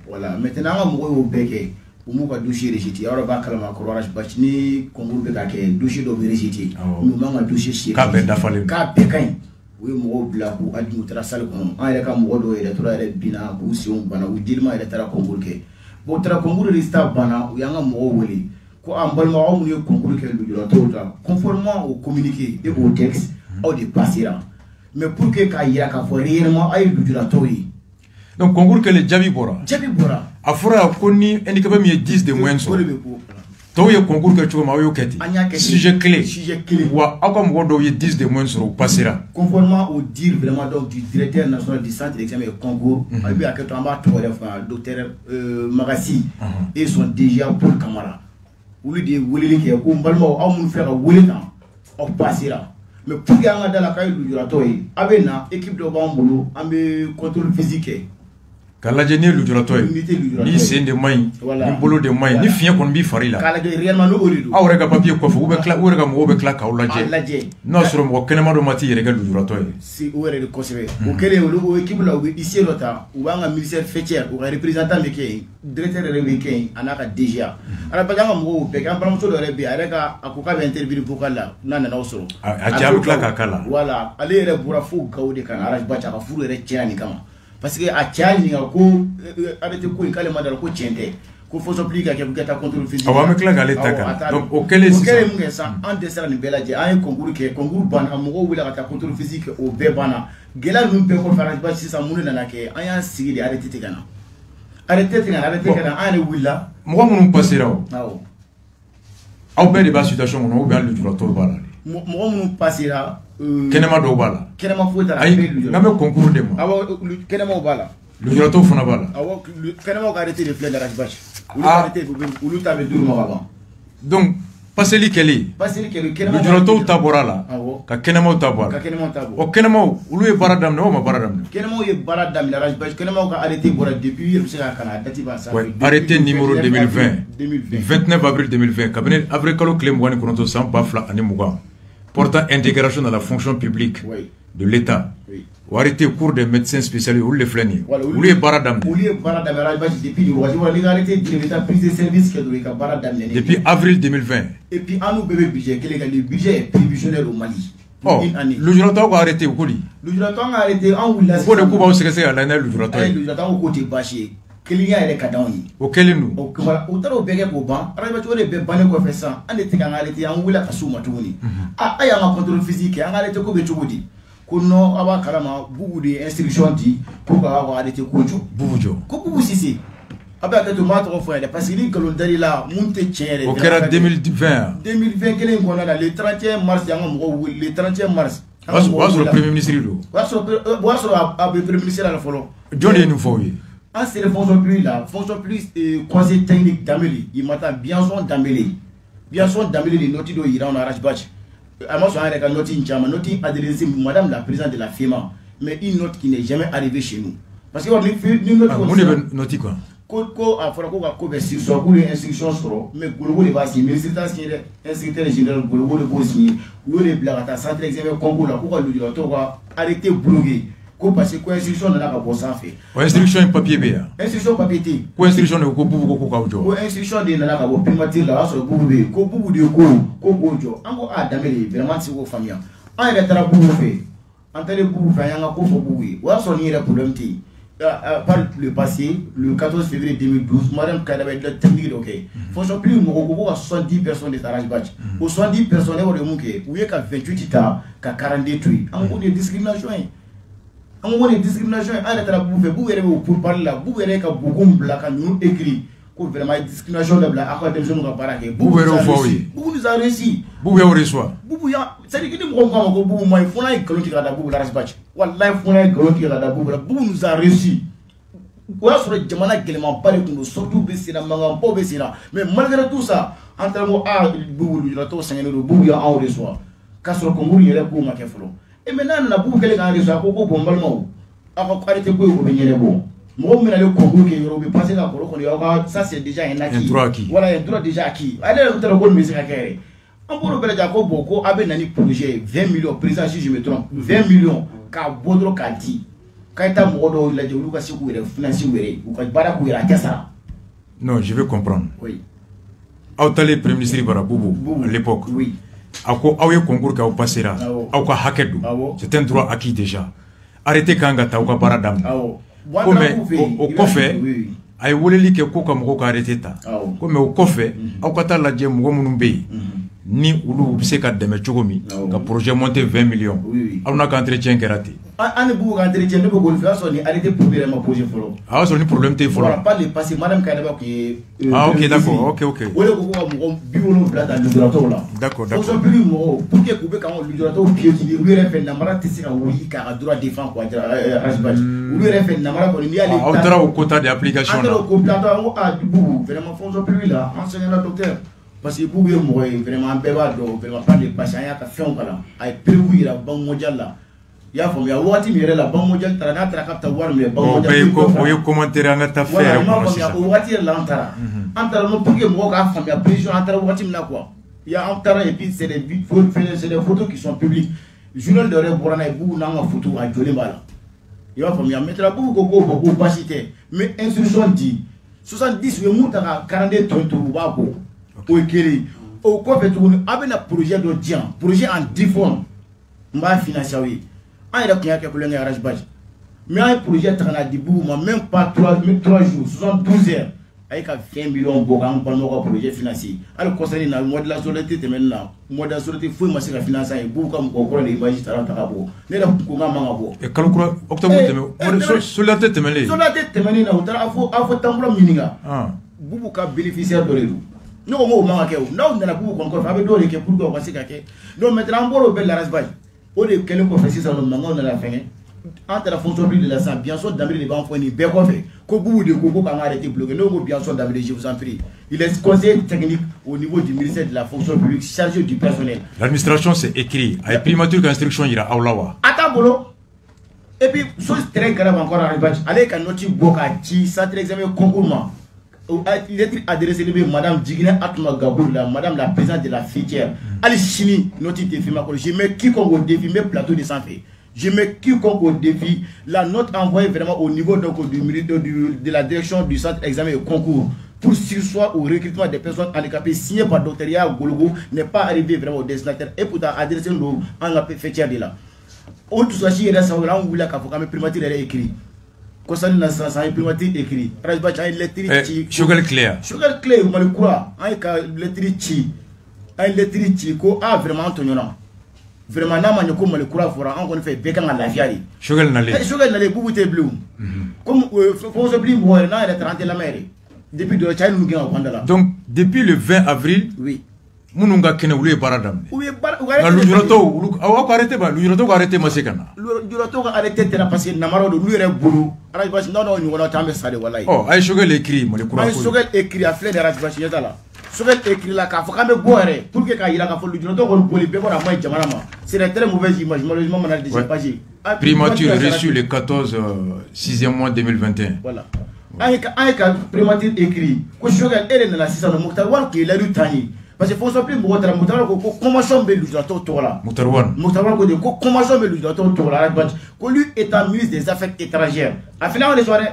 Voilà, maintenant on mo beke ou mo ka dossier rejeté alors ba kala ma corage bachini concours be ka ke dossier do rejeté nous ma dossier chez ka be dafale ka be kan oui mo bla ko adi tra sal ko an ere ka mo do ere tora ere bina ko si on bana u dilma ere tara concours ke bo tara concours lista bana u yanga mo woli ko an balma o mu concours ke lu jura tota conformément au communiqué et au texte au de passera mais pour que ka yira ka fo réellement ay lu jura toyi donc concours que le jabi bora afura koni handicapé mi 10 de moyenne so to ye concours que tu ma yo keti sujet clé wa akom godo ye 10 de moyenne sur passera conformément au dire vraiment donc du directeur national du centre d'examen et concours abi aketo amba to refa docteur Magassi et son DG Paul Camara ou lui de woleli ke ko mbalmo amun faire woleli kan o passera mais pour que anga dala kay lu jurato yi abena équipe de bambolo ambe contrôle physique kala je ne lujurato ni c'est de moy ni bolo de moy ni fien kon bi fari la kala je réellement no olido awre ga papier ko fu be kla wore ga mo be kla ka ulaje no soro mo kenema do mati yere ga lujurato si wore de kosebe o kele o équipe la ici lota ou anga ministère fêtière ou représentant de kay directeur de kay anaka DGA ala baganga mo be ga bram so do rebe areka akoka be interview pour kala nana na osoro a jabu kla ka kala voilà ale re bura fu gawde kan araj bacha ka furu re tiani kama parce que a tiani ko arrêté ko ikale madal ko tiente ko faut s'appliquer que bukata contrôle physique awa me kla gale taka donc auquel est ça en descend ni belaje ay concours ke concours bana mo wila ka contrôle physique au be bana gela num be ko faraj ba si sa munu nana ke aya sigi de arrêté tigana ane wila mo mun passera awo aw be de ba situation no be alu jurato bala mo mun passera kenema do bala kenema fota ay ngame concours de mo awo kenema bala lu jurato fona bala awo kenema ka arrêté de flèche de rajbach ou arrêté ou lu tabe dur mo avant donc paseli keli kenema lu jurato taborala ka kenema tabora o kenema ulu e baradam no ma baradam kenema ye baradam la rajbach kenema ka arrêté bora depuis il sera kana dati ba sa arrêté numéro 2020 29 avril 2020 cabinet avril kalo clé mo wani konto sans bafla ani muga portant intégration dans la fonction publique de l'État. Ou arrêter cours des médecins spécialisés ou les flâniers. Ou les baradam. Depuis prise de service depuis avril 2020. Et puis à nous bébé budget, le budget est prévisionnel au Mali. Oh, le journal a arrêté au colis. Le journal a arrêté en Oula. Pour le coup, on s'est cassé à l'année le journal. Le journal au côté bâché. Kélia est cadavre. Auquel nous. Autant au bégué au banc, arrive les bébanes qu'on fait ça. On était en arrêté en Oula Kassouma Touni. Ah, il y a un contrôle physique, en arrêté comme Choudi. Kono awa karama beaucoup de instructions dit pour avoir arrêté Kojo. Boujo. Koku Sisi. Avec le maître frère, parce que nous allons d'aller là, monter tiens. Au Kera 2020. 2020, quel est le 31 mars, le 31 mars. What's le Premier ministre? What's le Premier ministre à la follow? John est nouveau. Ah, c'est le fonction plus là, fonction plus conseil technique d'Amélie. Il m'attend bien son d'Amélie. Bien son d'Amélie, les notes d'Iran en Arachbach. Alors, je suis un note in Chama, note adressée madame la présidente de la FEMA, mais une note qui n'est jamais arrivée chez nous. Parce que nous note quoi? Ko a fɔra ko ka ko bɛ si sɔrɔ k'u ye instruction sɔrɔ mais Gologo de b'a signer ministre t'a signer dɛ inspecteur général Gologo de b'o signer u y'o de bila ka taa centre examen concours la k'u ka lujuratɔw ka arrêté bloqué ko parce que instruction nana ka bɔ sanfɛ. Instruction papier bɛ yan. Instruction papier tɛ yen. Ko instruction de ko bubu ko k'aw jɔ. Ko instruction de nana ka bɔ primature la o y'a sɔrɔ bubu bɛ yen ko bubu de ko k'o jɔ an ko a danbe de vraiment ti se k'o faamuya an yɛrɛ taara bubu fɛ an taara bubu fɛ an y'an ka ko fɔ bubu ye o y'a sɔrɔ ni yɛrɛ problème tɛ yen. Par le passé, le 14 février 2012, Madame Kadaba est technique ok. Fonction plus moko 70 personnes de Taraj Badj. Au 70 personnes de Mouké, où il y a 28 états, 42 trucs. En gros, des discriminations. En gros, des discriminations. À la bouffe, vous verrez pour parler là, vous verrez que beaucoup de blagues nous écrit. Que vraiment discrimination de blagues, à quoi des gens nous parlent. Vous nous avez réussi. Vous avez réussi. Vous ya, c'est que nous comprends que vous moi il faut aller que la boue la rasbach. Wallahi il faut aller que la boue nous a réussi. Ouais sur le jamana élément pas de nous surtout baisser la manga pas baisser là. Mais malgré tout ça, entre moi boue le to 5 euros boue ya en reçoit. Car sur le Congo il y a beaucoup ma keflo. Et maintenant la boue qu'elle a reçoit beaucoup bombarnement. Avant arrêter quoi au venir bon. Moi mais le Congo qui est passé là pour qu'on ça c'est déjà un acquis. Voilà un droit déjà acquis. Allez le téléphone musique à carré. On peut le dire beaucoup avec un projet 20 millions, président si je me trompe, 20 millions, car Bodro Kanti, quand il y a un mot de la Dioluka, ou financier, ou quand il y a ça. Non, je veux comprendre. Oui. Autale Premier ministre Baraboubou, à l'époque. Oui. À quoi a concours qui a passé là, à quoi Hakedou, c'est un droit acquis déjà. Arrêtez Kangata ou Paradam. Comme au Kofé, a évolué que Koka Moko arrêté ta. Comme au Kofé, au Qatar la Djem Gomunumbe. Ni ulu se ka dɛmɛ cogo min ka projet monter 20 millions aw n'a ka entretien kɛra ten an ni bugu ka entretien ne bɛ golf y'a sɔrɔ ni arrêté problème ma projet fɔlɔ a y'a sɔrɔ ni problème tɛ fɔlɔ voilà pas le passé madame Kadaba kun ye ok d'accord ok o de ko ko ka mɔgɔ 70 ta lujuratɔw la d'accord fonction publique mɔgɔw pour que k'u bɛ k'an ka lujuratɔw piétiner olu yɛrɛ fɛ namara tɛ se ka wuli k'a droit défend quoi rasbach olu yɛrɛ fɛ namara kɔni n'i y'ale aw taara o quota de application an taara o quota an ko a bugu vraiment fonction publique la an sɛgɛnna docteur parce que bugu ye mɔgɔ ye vraiment bɛɛ b'a dɔn vraiment pas de passé an y'a ka fɛnw kalan a ye perewu yira banque mondiale la i y'a faamuya waati min yɛrɛ la banque mondiale taara n'a taara k'a bɛ taa wari minɛ banque mondiale o ye commentaire an ka taa fɛ yɛrɛ kɔnɔ sisan o waati yɛrɛ la an taara non pour que mɔgɔw k'a faamuya prévision an taara waati min na quoi il y a an taara et puis c'est des photos qui sont publiques journal dɔ yɛrɛ bɔra n'a ye bugu n'an ka photo a jɔlen b'a la i b'a faamuya maintenant bugu ko k'o bɔ ko baasi tɛ mais instruction di 70 u ye mun ta ka 42 tonnes to u b'a bɔ. O kéré au kɔfɛ tuguni a bɛna projet dɔ di yan projet en 10 fonds n b'a financer aw ye an yɛrɛ tun y'a kɛ kulonkɛ garage badge mais an ye projet ta ka na di bugu ma même pas 3 jours 72 heures a ye ka 20 millions bɔ k'an balimaw ka projet financer hali kɔsani na mois de la solidarité tɛmɛnen na mois de la solidarité foyi ma se ka financer an ye bugu ka mɔgɔ kɔrɔ de image taara ta ka bɔ ne yɛrɛ ko n k'a man ka bɔ. kalo kura octobre tɛmɛ solidarité tɛmɛlen. solidarité tɛmɛnen na u taara a fɔ tanbula min ɲininka bugu ka bénéficiaire dɔ de don. Ne ko m'o man ka kɛ o n'aw nana bugu kɔnɔ kɔfɛ a bɛ dɔw de kɛ pour que o ka se ka kɛ donc maintenant an bɔra o bɛɛ la rasbach o de kɛlen kɔfɛ sisan nɔ mankanw nana fɛngɛ an taara fonction publique de la sisan Bianson Dambélé de b'an fɔ nin bɛɛ kɔfɛ ko bugu de ko k'an ka arrêté bloqué ne ko Bianson Dambélé je vous en prie il est conseiller technique au niveau du ministère de la fonction publique chargé du personnel. L'administration c'est écrit a ye primature ka instruction yira aw la wa. A t'a bolo et puis chose très grave encore à rasbach ale ka noti bɔ ka ci centre examen concours ma. Il est adressé à Madame Djigine Atma Gaboul, Madame la présidente de la filière. Allez, Chini, notre défi, je mets quiconque au défi, mes plateaux de santé. Je mets quiconque au défi. La note envoyée vraiment au niveau donc, de la direction du centre examen et concours pour sursoir au recrutement des personnes handicapées signé par Dr. Yaa Gologo n'est pas arrivé vraiment au destinataire et pour adresser nous en la filière de là. On tout soit chier là, ça on voulait qu'à primature est écrit. Concernant la science, il primature écrit. Rasbach a l'électricité. Chogal clair. Chogal clair, vous le croire. Il l'électricité. Il l'électricité. Ko a vraiment Antonio. Vraiment, n'a pas comme le croire. On connaît fait bécan à la fière. Chogal n'allait. Chogal n'allait beaucoup de bleu. Comme faut se blier moi, n'a elle est rentrée la mer. Depuis de Chine nous gagne au Pandala. Donc depuis le 20 avril. Oui. Mununga kene ulu baradam. Oui, Lujurato, awa ko arrêté ba, lujurato ko arrêté masekana. Lujurato ko arrêté tena parce que namaro do lu yere bulu. Rasbach non ñu wona tambe sale wallahi. Oh, ay Chogal écrit mo le courant. Ay Chogal écrit a fleur de Rasbach yeta la. Chogal écrit la ka fo kambe boire pour que ka yira ka fo lujurato ko poli be ko na mai jamana ma. C'est une très mauvaise image malheureusement on a déjà passé. Primature reçue le 14 6e mois 2021. Voilà. Ay ka primature écrit ko Chogal ele na la sisa no Mokhtar Wal ki la lu tani. parce que fonction plus Moutara ko convention be lujato tola Moutarwan ko de ko convention be lujato tola ko lui état ministre des affaires étrangères a fait là on les soirées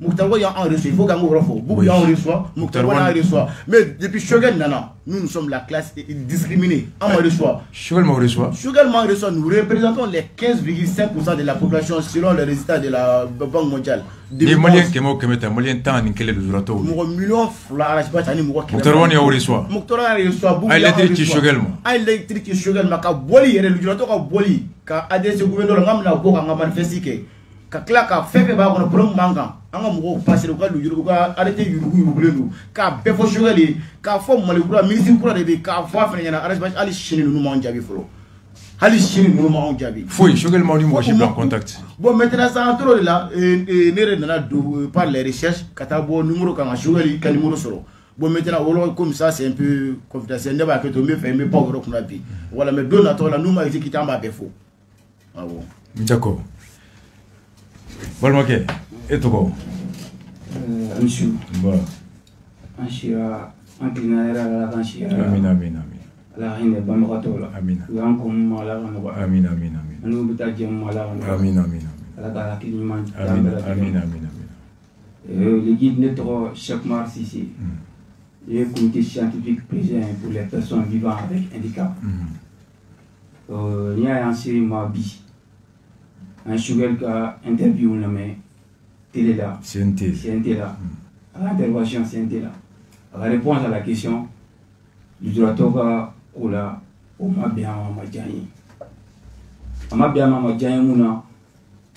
Moutara y a en reçu il faut qu'on refo beaucoup y a en reçoit Moutara y a reçoit mais depuis Choguel nana nous sommes la classe discriminée en reçoit Choguel ma reçoit nous représentons les 15,5% de la population selon les résultats de la Banque mondiale. Les Maliens qui m'ont commis un Malien tant ni quel est le Zurato. Mon million fleurs, je sais Moutara y a reçoit. Moutara y a reçoit. Ah l'électrique Choguel ma. Ah l'électrique Choguel ma. Ka boli le Zurato ka boli. Ka adresse gouvernement ngam na ko ka manifester ka kla ka fefe ba ko problème manga. Anga mo passer ko lu yuru ka arrêter yuru ka befo Choguel ka fo malikura ministre kura de ka fo fa nyana arrêté ali chini nu mo njabi folo. Ali chini nu mo njabi. Foi Choguel ma ni mo j'ai en contact. Bon maintenant ça trop là nere nana do par les recherches katabo numéro ka Choguel ka numéro soro. Bon maintenant comme ça c'est un peu confidentiel ne va que tomber faire mais pas gros qu'on a dit. Voilà mais donato là nous m'a dit qu'il t'a befo. Ah bon. D'accord. Balmake et toi monsieur bon anshira antinara la kanshira amin la hine bamakato la amin yan ko mala no amin anu bita jëm mala no amin la kala kiliman amin le guide netro Cheikh Mar Sissi le comité scientifique présent pour les personnes vivant avec handicap il y a un série Mabi un Choguel qui a interview la mais télé là CNT là à l'intervention CNT là à la réponse à la question du droit au la au Mabia Mamadjani Mabia Mamadjani Mouna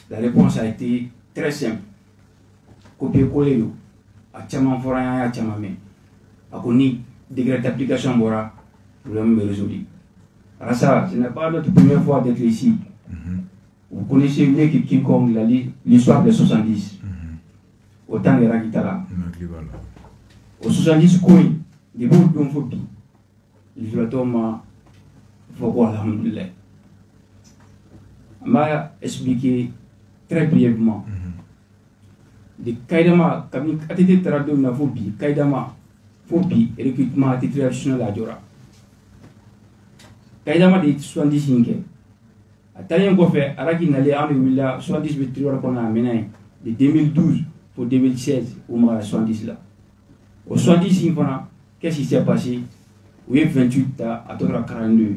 la réponse a été très simple copier-coller à Tchaman Foran à Tchamame à Koni degré d'application Bora problème résolu. Alors ça ce n'est pas notre première fois d'être ici. Vous connaissez mieux que quiconque l'histoire des 70. Autant de Rakitala. Au 70, des bouts d'un phobie. L'isolateur m'a fait m'a expliqué très brièvement. De Kaidama, comme il a été traduit dans la phobie, Kaidama, phobie et recrutement à titre traditionnel à Djora. Kaidama de 75. Italien ko fait araki nale en 70 victoires qu'on a mené de 2012 pour 2016 au Mara 70 là. Au 70 qu'est-ce qui s'est passé? Oui 28 à 42.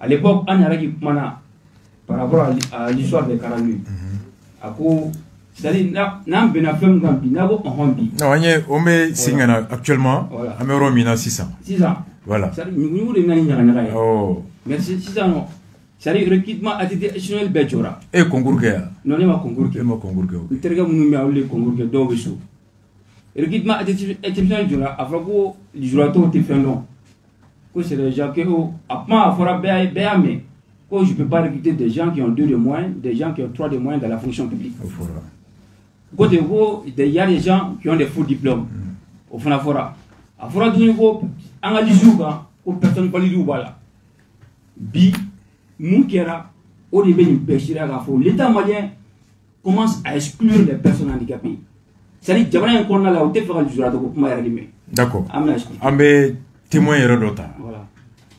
À l'époque on araki mana par rapport à l'histoire de 42. À quoi c'est-à-dire n'a bena femme gambi n'a pas honbi. Non on met singana actuellement à Meromina 600. 600. Voilà. Ça nous les nani. Oh. Merci 600 non. C'est-à-dire recrutement a été exceptionnel Bejora. Et concours que non il m'a concours que moi concours que il terga munu mi awle concours que do beso recrutement a été exceptionnel Jora afrako du jurato te fait non que c'est les gens que apma afora béame que je peux pas recruter des gens qui ont 2 de moins des gens qui ont 3 de moins dans la fonction publique côté go il y a des gens qui ont des faux diplômes au fond afora du niveau analysuka ko personne valide ou voilà bi Moukera, au début de l'État malien commence à exclure les personnes handicapées. C'est-à-dire que les gens là où tu fais du jurado. D'accord. Ambe témoin Hérodota. Voilà.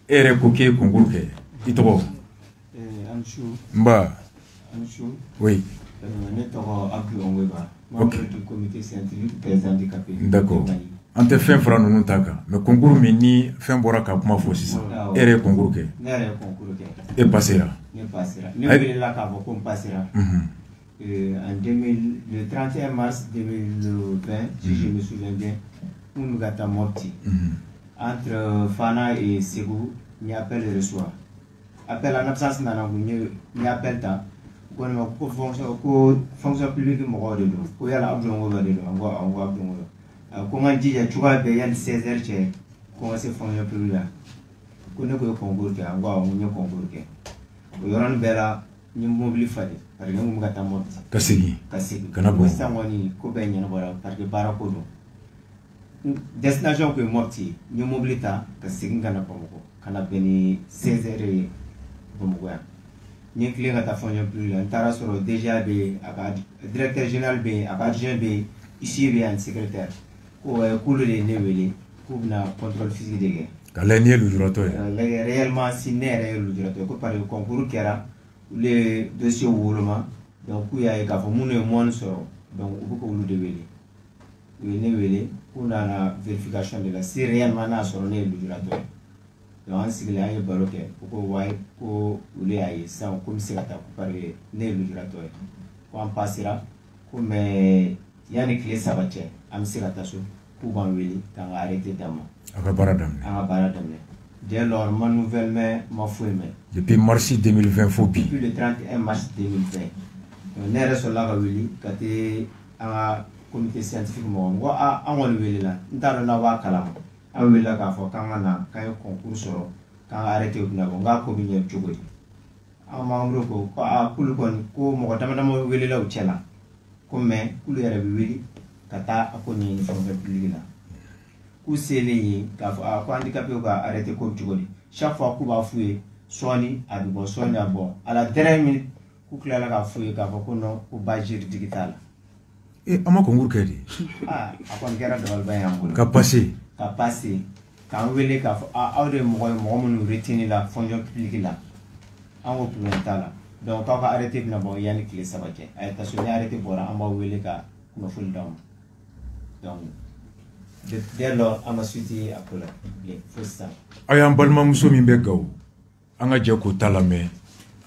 Et recoqué concours que. Itoro. Mba. Oui. Membre du comité scientifique des handicapés. D'accord. On te fait un franc non taka, mais concours mini fait un boraka pour ma fausse. Et concours que. Et passera. Ne passera. Ne voulez la cave comme passera. En 2000, le 31 mars 2020, si je me souviens bien, nous gâtons morti. Entre Fana et Ségou, il y a appel et reçoit. Appel en absence d'un il y a appel temps. Quand on fonction publique, on de l'eau. Quand il y a l'abdomen de l'eau, on voit abdomen. Comment on dit, tu vois, il y a 16 heures, comment c'est fonction publique là. Quand on a un concours, on voit un concours. Il y a un bel ni mobile fade par exemple ngata mot kasigi kana bo sangoni ko be nyana bora parce que bara ko do destination ko moti ni mobile ta kasigi ngana pamoko kana beni 16 heures bomgo ya ni clé ngata fonyo plus la tara soro déjà be aka directeur général be aka adjoint be ici be un secrétaire ko kulo de newele k'u bɛna contrôle physique de kɛ. Ka lajɛ ni ye lujuratɔ ye. Lajɛ réellement si ne yɛrɛ ye lujuratɔ ye ko parce que concours kɛra olu ye dossier woloma donc k'u y'a ye k'a fɔ minnu ye moyenne sɔrɔ donc u bɛ k'olu de wele u ye ne wele k'u nana vérification de la si réellement n'a sɔrɔ ne ye lujuratɔ ye donc an sigilen an ye baro kɛ u ko wayi ko olu y'a ye sisan ko n bɛ se ka taa ko parce que ne ye lujuratɔ ye ko an passera ko mais yanni tile 3 cɛ an bɛ se ka taa so k'u b'an wele k'an ka arrêté d'a ma. A ka baara daminɛ. An ka baara daminɛ. Dès lors, ma nouvelle m'a fourré. Depuis mars 2020 fo bi. Depuis le 31 mars 2020. Ne yɛrɛ sɔrɔla ka wuli ka taa an ka comité scientifique mɔgɔ n ko an kɔni welela n t'a dɔn n'a b'a kalama an welela k'a fɔ k'an ka na k'an ye concours sɔrɔ k'an ka arrêté u bɛna bɔ n k'a ko bɛ ɲɛ cogo di an membre ko k'olu kɔni ko mɔgɔ dama dama welela u cɛ la ko mais k'olu yɛrɛ bɛ wuli ka taa a ko ɲɛɲini fonction publique la k'u selen yen k'a fɔ ko handicapé ka arrêté ko cogo di chaque fois k'u b'a f'u ye sɔɔni a bɛ bɔ sɔɔni a bɔ à la dernière minute k'u tilala k'a f'u ye k'a fɔ ko non ko base juridique t'a la. An ma concours kɛ de. A kɔni kɛra dabaliban y'an bolo. Ka passé. Ka passé k'an wele k'a fɔ aw de ye mɔgɔ ye mɔgɔ minnu retenir la fonction publique la an ko problème t'a la donc k'aw ka arrêté bɛna bɔ yanni tile 3 cɛ a ye taa so ni arrêté bɔra an b'aw wele ka kunnafoni d'aw ma donc dès lors an ka suite ye a ko la bilen fo sisan. Aw y'an balimamuso min bɛ Gawo an ka jɛ k'o ta lamɛn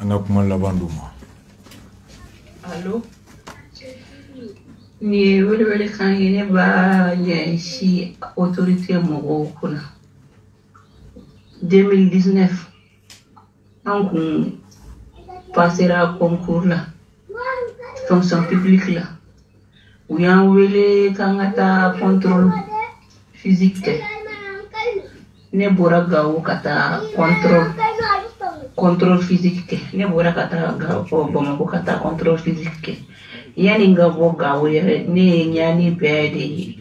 an ka kuma laban d'o ma. Allo. Ni wele kan ye ne b'a ɲɛsin autorité mɔgɔw kunna 2019 an kun passera concours la fonction publique la u y'an wele k'an ka taa contrôle physique kɛ ne bɔra Gawo ka taa contrôle physique kɛ ne bɔra ka taa Bamako ka taa contrôle physique kɛ yani nga bɔ Gawo yɛrɛ ne ye ɲani bɛɛ de ye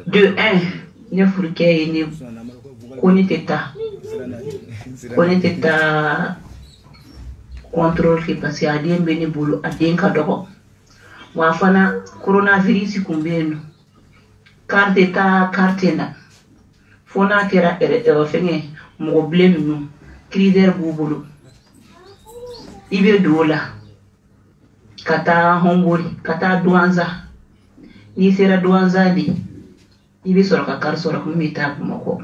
de 1 ne furukɛ ye ne ko ne tɛ taa contrôle kɛ parce que a den bɛ ne bolo a den ka dɔgɔ wa fana coronavirus kun bɛ yen nɔ carte taa carte na fo n'a kɛra fɛngɛ mɔgɔ bilen ninnu critère b'u bolo i bɛ don o la ka taa Hongori ka taa Douanza n'i sera Douanza de i bɛ sɔrɔ ka carte sɔrɔ ko n bɛ taa Bamakɔ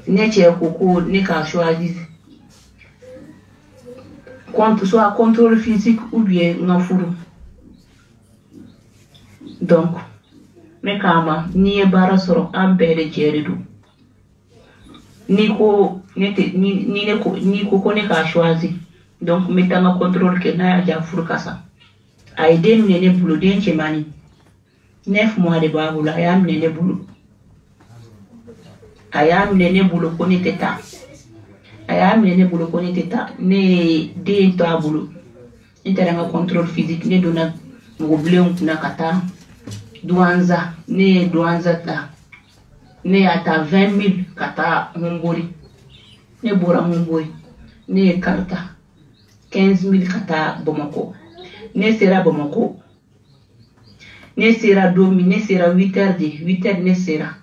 ne cɛ ko ne ka choisir soit contrôle physique ou bien n ka furu donc ne k'a ma n'i ye baara sɔrɔ an bɛɛ de jɛ de don n'i ko ko ne k'a choisir donc n bɛ taa n ka contrôle kɛ n'a y'a diya furu ka sa a ye den minɛ ne bolo den cɛmannin 9 mois de b'a bolo a y'a minɛ ne bolo ko ne tɛ taa ne ye den to a bolo n taara n ka contrôle physique ne donna mɔgɔ bilenw kunna ka taa Douanza ne ye Douanza ta ne y'a ta 20 000 ka taa Hongori ne bɔra Hongori ne ye carte 15 000 ka taa Bamakɔ ne sera Bamakɔ ne sera don min ne sera 8 heures ne sera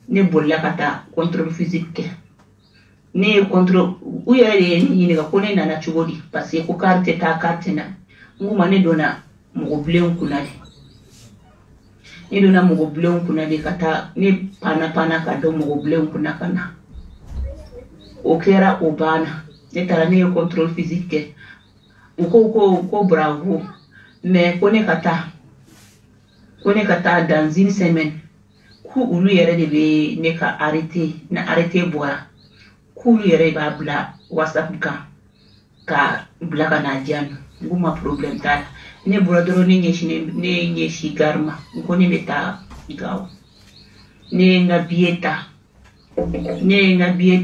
ne bolila ka taa contrôle physique kɛ ne ye contrôle u yɛrɛ de ye ne ɲininka ko ne nana cogo di parce que ko carte taa carte na n ko ma ne donna mɔgɔ bilenw kunna de ka taa ne pana ka don mɔgɔ bilenw kunna ka na o kɛra o banna ne taara ne ye contrôle physique kɛ u ko bravo mais ko ne ka taa dans une semaine ko olu yɛrɛ de bɛ ne ka arrêté bɔra k'olu yɛrɛ b'a bila WhatsApp kan ka bila ka na diya n ko ma problème t'a la ne bɔra dɔrɔn ne ɲɛsin gare ma n ko ne bɛ taa Gawo ne ye n ka billet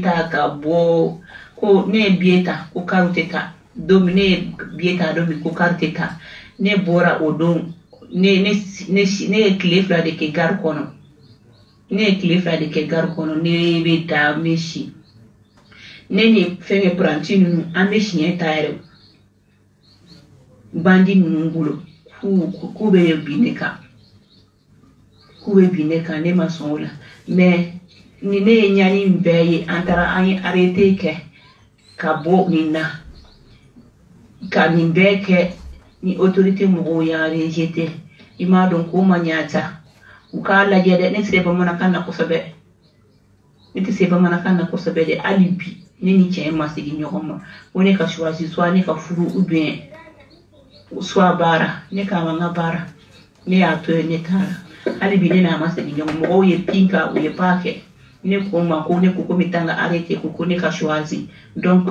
ta ka bɔ ko ne ye billet ta ko carte tɛ taa don min ne ye billet ta don min ko carte tɛ taa ne bɔra o don ne ye tile 2 de kɛ gare kɔnɔ ne bɛ taa n bɛ si ne ni fɛngɛ pranti ninnu an bɛ siɲɛ ta yɛrɛ bandi ninnu bolo k'u bɛ bin ne kan kuwe bine kan ne ma son la mais ni ne nyani mbeye antara an arrêté ke ka bo ni na ka ni mbeke ni autorité mo ya rejeté ima donc ko manyata u ka la jede ne se ba mona kan na ko sabe ne se ba mona kan na ko sabe de alibi ne ni tien ma sigi nyoma on ka choisir soit ne ka furu ou bien soit bara ne ka manga bara ne a to ne tara alibi ne na ma sigi nyoma mo ye pinka ou ye pake ne ko ma ko ne ko mitanga arrêté ko ne ka choisir donc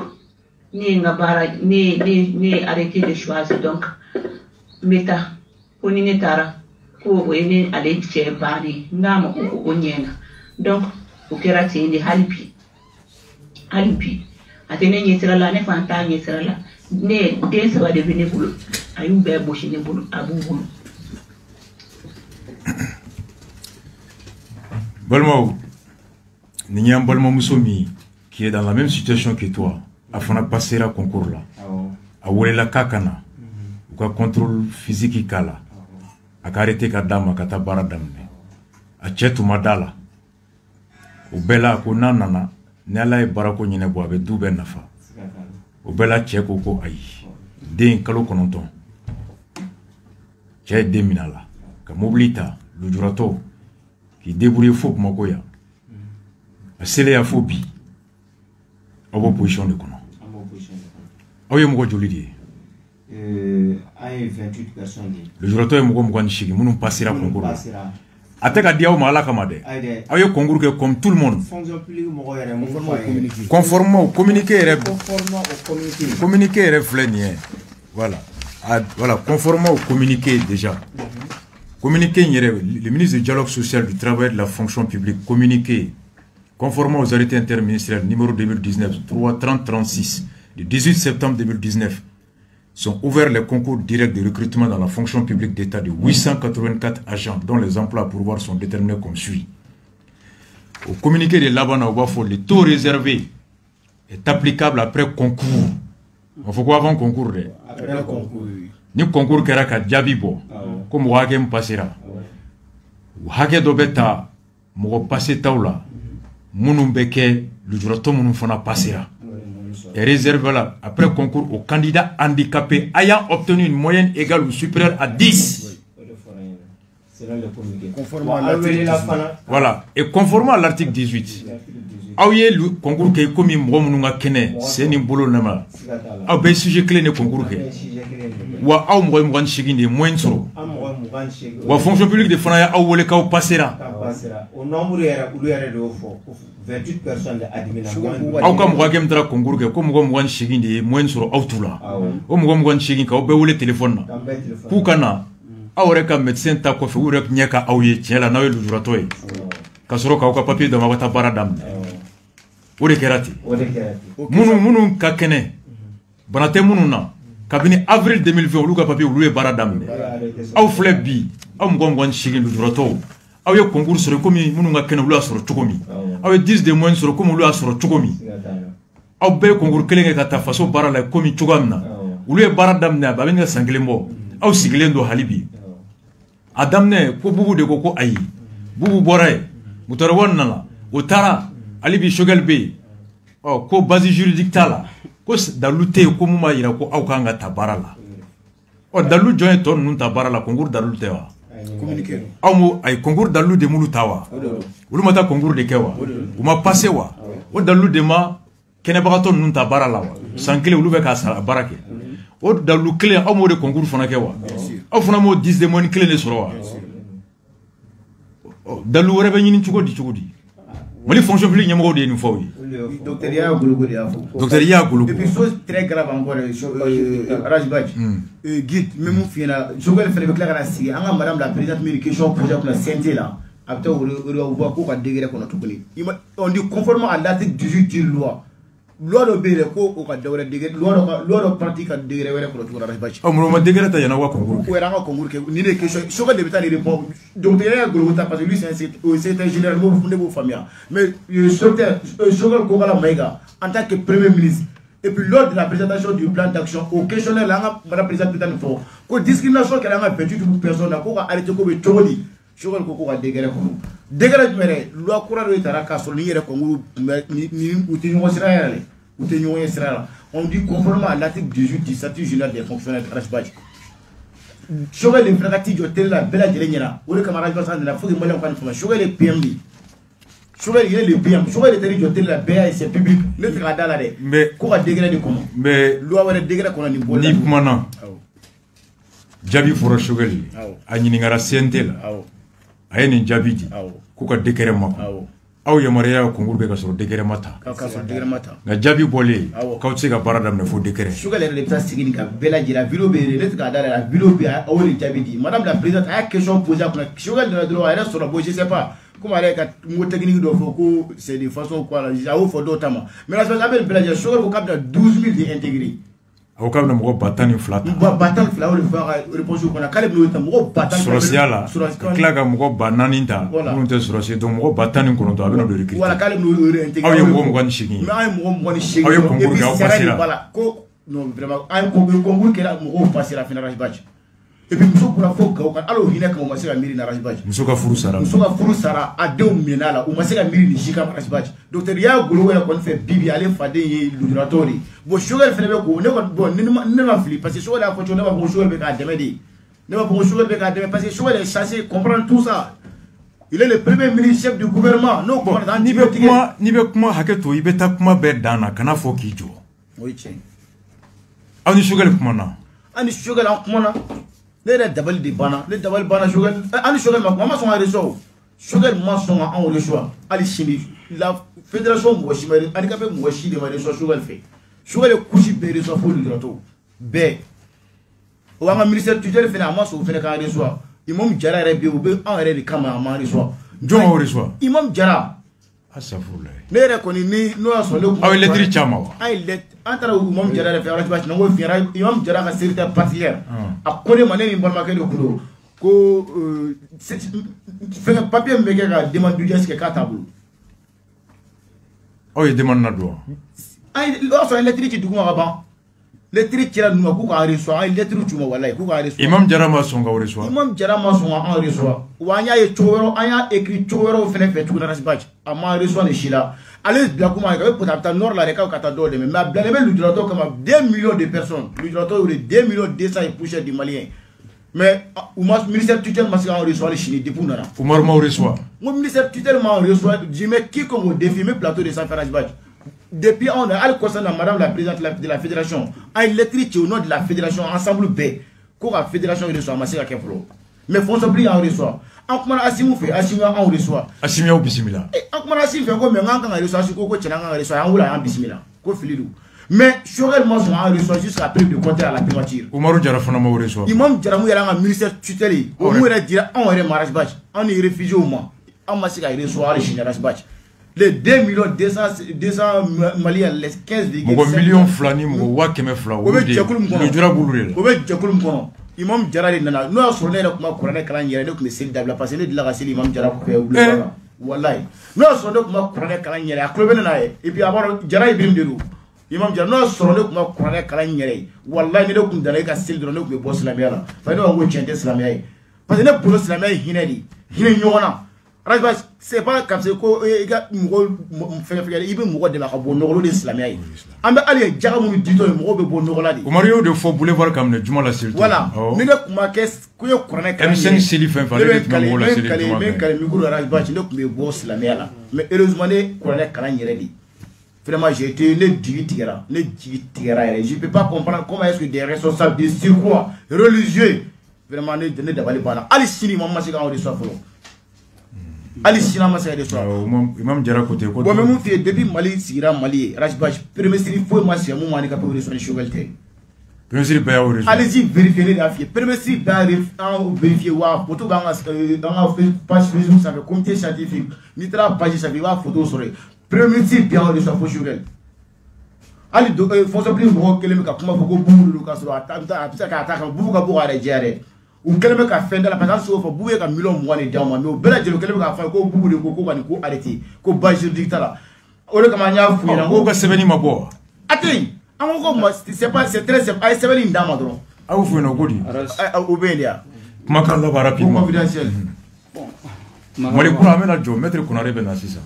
ne nga bara ne arrêté de choisir donc meta ko ni ne tara ko ne ale che bari ngama ko nyena donc o kera tindi halipi atene nyetira la ne fanta nyetira la ne dense ba de bene bulu ayum be boshi ne bulu abu bulu Balmo Ninyam Balmo Musomi qui est dans la même situation que toi a fait passer la concours là a wole la kakana ou ka contrôle physique kala a arrêté ka dama ka tabara damne a chetu madala o bela ko nanana ne ala e barako nyine bo abe dube nafa o bela cheko ko ayi den kalo kononton che deminala ka mobilita le jurato qui débrouille fou mokoya a sele ya fobi abo position de kono ayo mo joli di ay 28 personnes le jurato e mo ko shigi munum passera concours ateka diaw mala kamade ayo concours que comme tout le monde conformément au communiqué flenier voilà voilà conformément au communiqué déjà communiqué le ministre du dialogue social du travail et de la fonction publique communiqué conformément aux arrêtés interministériels numéro 2019 3036 du 18 septembre 2019 sont ouverts les concours directs de recrutement dans la fonction publique d'État de 884 agents dont les emplois à pourvoir sont déterminés comme suit. Au communiqué de Labana Obafo, le taux réservé est applicable après concours. Il faut quoi avant concours? Après concours. Ni concours qui est Diabibo, comme Wagem passera. Wagem Dobeta, Mogo passé Taula, Mounumbeke, le jurato Mounufana passera. Est réservé là, après concours aux candidats handicapés ayant obtenu une moyenne égale ou supérieure à 10. Conformément à l'article 18. Voilà, et conformément à l'article 18. Aouye le concours qui est comme Moumounga Kene, c'est un boulot nama. Aou ben sujet clé ne concours que. Wa aou Moumounga Chigin de moins sur. Wa fonction publique de Fanaya aou le kao passera. Au nombre de 28 personnes administratives. Aou comme Wagem Dra concours que comme Moumounga Chigin de moins sur Autula. Ou Moumounga Chigin ka ou le téléphone. Koukana. Aou reka médecin ta kofe ou rek nyaka aouye tiens la nawe le juratoy. Kasoro ka ou papier de ma wata baradam. O de kerati munu ka kene banate munu na kabini avril 2020 olu ka papier olu e bara damne aw flɛ bi aw mɔgɔ shigin lu jurato aw ye concours sɔrɔ komi munu ka kene olu a sɔrɔ cogo min aw ye 10 de moins sɔrɔ komi olu a sɔrɔ cogo min aw bɛɛ ye concours kelen kɛ ka taa faso baara la komi cogoya min na olu ye baara daminɛ a bɛ ka san kelen bɔ aw sigilen don hali bi a daminɛ ko bubu de ko ayi bubu bɔra ye mutarawan nana o taara ali bi shogel be ko base juridique tala ko dalu te ko muma yira ko aw kan ga tabara la dalu joye ton nun tabara la concours dalu te wa communiquer aw mo ay concours dalu de mulu tawa ulu mata concours de kewa uma passé wa o dalu de ma kene bagaton nun tabara la wa sankele ulu be ka sara barake o dalu clé aw mo de concours fana kewa aw fana mo 10 de mon clé ne soro wa dalu wore be nyini cugodi Mali fonction publique nyamoko de une fois. Docteur Yagologo de Afo. Docteur Yagologo. Et puis chose très grave encore Rajbaj. Guide même fina je vais faire clair à si anga madame la présidente mais question projet pour la CNT là. Après on voit quoi degré qu'on a tout connu. On dit conformément à l'article 18 de loi. Loi de bere ko o ka dawra degré loi pratique degré wala ko to Rajbaj. O mo degré ta yana wa concours. Ko era concours ke ni ne question so ko débutant les répond. Donc Yagologo ta parce que lui c'est un général mo fondé pour famille. Mais docteur Chogal Kogala Maïga en tant que premier ministre. Et puis lors de la présentation du plan d'action au questionnaire là madame présidente peut-être faut que discrimination qu'elle a 28 personnes là ko arrêter ko be toli Chogal ko ko degere ko degere mere lo kura do itara ka so ni yere ko ni uti ñoo Israël uti ñoo Israël on dit conformément à l'article 18 du statut général des fonctionnaires de Rajbaj Chogal le fragati jotel la bela jere ñina o le camarade ba san na fugi mo len kan fama Chogal le PMB Chogal il est le PM Chogal le teri jotel la BA et c'est public le tra dala de mais ko ga degere de comment mais lo wala degere ko ni bola ni mana jabi foro Chogal a ñini ngara CNT la aye ni jabi di ku ka dekere ma aw yamariya ko ngurbe ka soro dekere mata na jabi bolé ka utse ka barada me fo dekere Chogal le ta sigini ka bela jira vilo be le ta dala la vilo be aw ni jabi di madame la présidente a question posée à Chogal de droit elle sur la je sais pas comment elle ka mo technique do fo ko c'est de façon quoi la jawo fo do tama mais la chose appelle bela jira Chogal ko capte 12000 de intégré aw kam na mo batani flata batani flata le fa réponse ko na kale no ta mo batani surasiala kila ka mo banani ta mo te surasi do mo batani ko no to abino do recruter wala kale no intégré aw yo mo ngani shigi mais ay mo ngani shigi aw yo ko ngurga pasira voilà ko non vraiment ay ko ngurga kera mo pasira fina Rajbaj et puis muso kura fo ka kan alo hina ka mo masira miri na Rajbaj muso ka furu sara a dew minala o masira miri ni shika Rajbaj docteur ya golo wala kon fait bibi ale fade yi ludratori bo Chogal fene be ko ne ko bon ne ma fili parce que Chogal a foto ne ma bon Chogal be ka demedi ne ma bon Chogal be ka demedi parce que Chogal est censé comprendre tout ça il est le premier ministre chef du gouvernement non bon ni be kuma haketo ibeta kuma be dana kana fo kijo oui tiens ani Chogal kuma na ani Chogal an kuma na le dabal di bana le dabal bana Chogal ani Chogal ma son réseau Chogal ma son en réseau ali chini la fédération mo chimari ani ka be mo chi de ma réseau Chogal fait Chogal kushi be réseau pour le drato be o anga ministère tutelle fena ma so fena ka réseau imam jara re be o be en re de kama ma réseau jonga réseau imam jara asafula ne re ko ni no aso le aw letri chama wa ay let antara imam jara re fe Rajbaj nango fiera imam jara ka secrétaire particulier a kone mané ni bolma ke ko ko fait papier me ka demande du que ka tabou aw ye demande na do ay lo so lettre ci duguma ba lettre ci la numa ku ka reço ay lettre ci mo wallahi ku ka reço imam jara ma songa reço imam jara ma songa en reço wa nya ye chowero anya écrit chowero fene fait tout na Rajbaj ama reço ne shila allez bla kuma ka peut ta nord la reka ka ta do de mais bla le ludrato comme 2 millions de personnes ludrato de 2 millions 200 et poussière de maliens mais au ministère tutelle masque en reçoit les Chine depuis nara Oumar ma reçoit mon ministère tutelle ma reçoit je mets qui comme défi mes plateau de Rajbaj depuis on a al concernant madame la présidente de la fédération ay lettre au nom de la fédération ensemble B ko la fédération reçoit masque ka flo mais font s'oublie en reçoit en comment asimu fait asimu en reçoit asimia ou bismillah en comment asimu fait ko me nganga reçoit ko tchana nganga reçoit en wula en bismillah ko filidu mais Chogal ma son en reçoit jusqu'à preuve de compter à la primature Oumarou Jara fana ma reçoit imam jara mu yala ministère tutelle o mu re dira on re Rajbaj on est réfugié au moins on ma sika reçoit les Chine Rajbaj les 2 millions 200 maliens les 15,5 millions flani mo wa keme fla o be le jura bulure o be jakulum kono imam jara le nana no so ne kuma Qur'an kala nyere ne kuma sel dabla parce que de la sel imam jara ko fe wallahi no so ne kuma Qur'an kala nyere aklo be na et puis abaro jara ibrim de imam jara no so ne kuma Qur'an kala nyere wallahi ne ko dana ka sel do ne ko bo islamia la fa no ngo chente islamia parce que ne pour islamia hinedi hine nyona Rajbaj c'est pas comme c'est ko ga mo fe ibe mo de la ko no de islamia ambe ali jaga mu dito mo be bo no la di Mario de fo boulevard comme le juma la sel voilà ne kuma kes ko yo Qur'an kala M5 Sili fin fallait que mo la sel mais kale mi ko Rajbaj ne ko be bo islamia la mais heureusement ne Qur'an kala nyere di vraiment j'ai été ne digi tigara je peux pas comprendre comment est-ce que des responsables de surcroît religieux vraiment ne dabali bana ali sini mamma sika on reçoit folo ali sina ma sika reçoit imam jara côté ko bon même fait depuis Mali sira Mali Rajbaj premier siri faut ma si mo mani ka pour reçoit Chogal te premier siri ba ya reçoit allez-y vérifier les affaires premier siri ba vérifier wa photo dans la page Facebook ça fait comité scientifique ni tra page ça fait wa photo sur premier siri bien reçoit pour Chogal ali do faut se plus mo keleme ka kuma ko buuru ka so ata ka ata ka bubu ka buga re jere o keleme ka fenda la parce que fo bubu ka million mo ne daw mais o bela jelo keleme ka fa ko bubu de ko bani ko arrêter ko bajir dictala o le kama nya fu na ko ka sebeni mabo atei an ko c'est pas c'est très simple ay sebeni ndama dron awu fu no godi o belia kuma kan la rapidement confidentiel bon Malikura amena jo maître Konare bena sisa.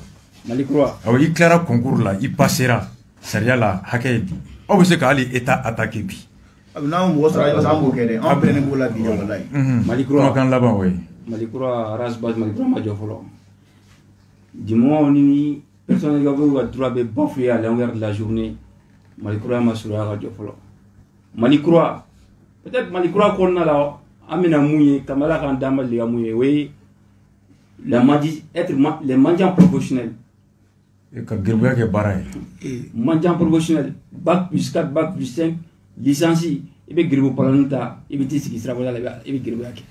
Malikura. Awo il clara concours là, il passera. Sariya la hakɛ bi. Aw bɛ se ka hali état attaquer bi. N'an mɔgɔ sɔrɔ an b'o kɛ dɛ, an bɛnnen b'o la bi walayi. Malikura. Kumakan laban o ye. Malikura rasbaz Malikura ma jɔ fɔlɔ. Du moment où ni personne qui a droit de bafouer à longueur de la journée, Malikura ma sur la radio fɔlɔ. Malikura. Peut-être Malikura kɔnɔna la an bɛna mun ye Kamala kan d'an ma liga mun ye o ye être les mendiants professionnels. Ka gɛrɛbuya kɛ baara ye. Mendiant professionnel, bac plus 4, bac plus 5, licence, i bɛ giribu palani ta, i bɛ t'i sigi sirabada la, i bɛ giribuya kɛ.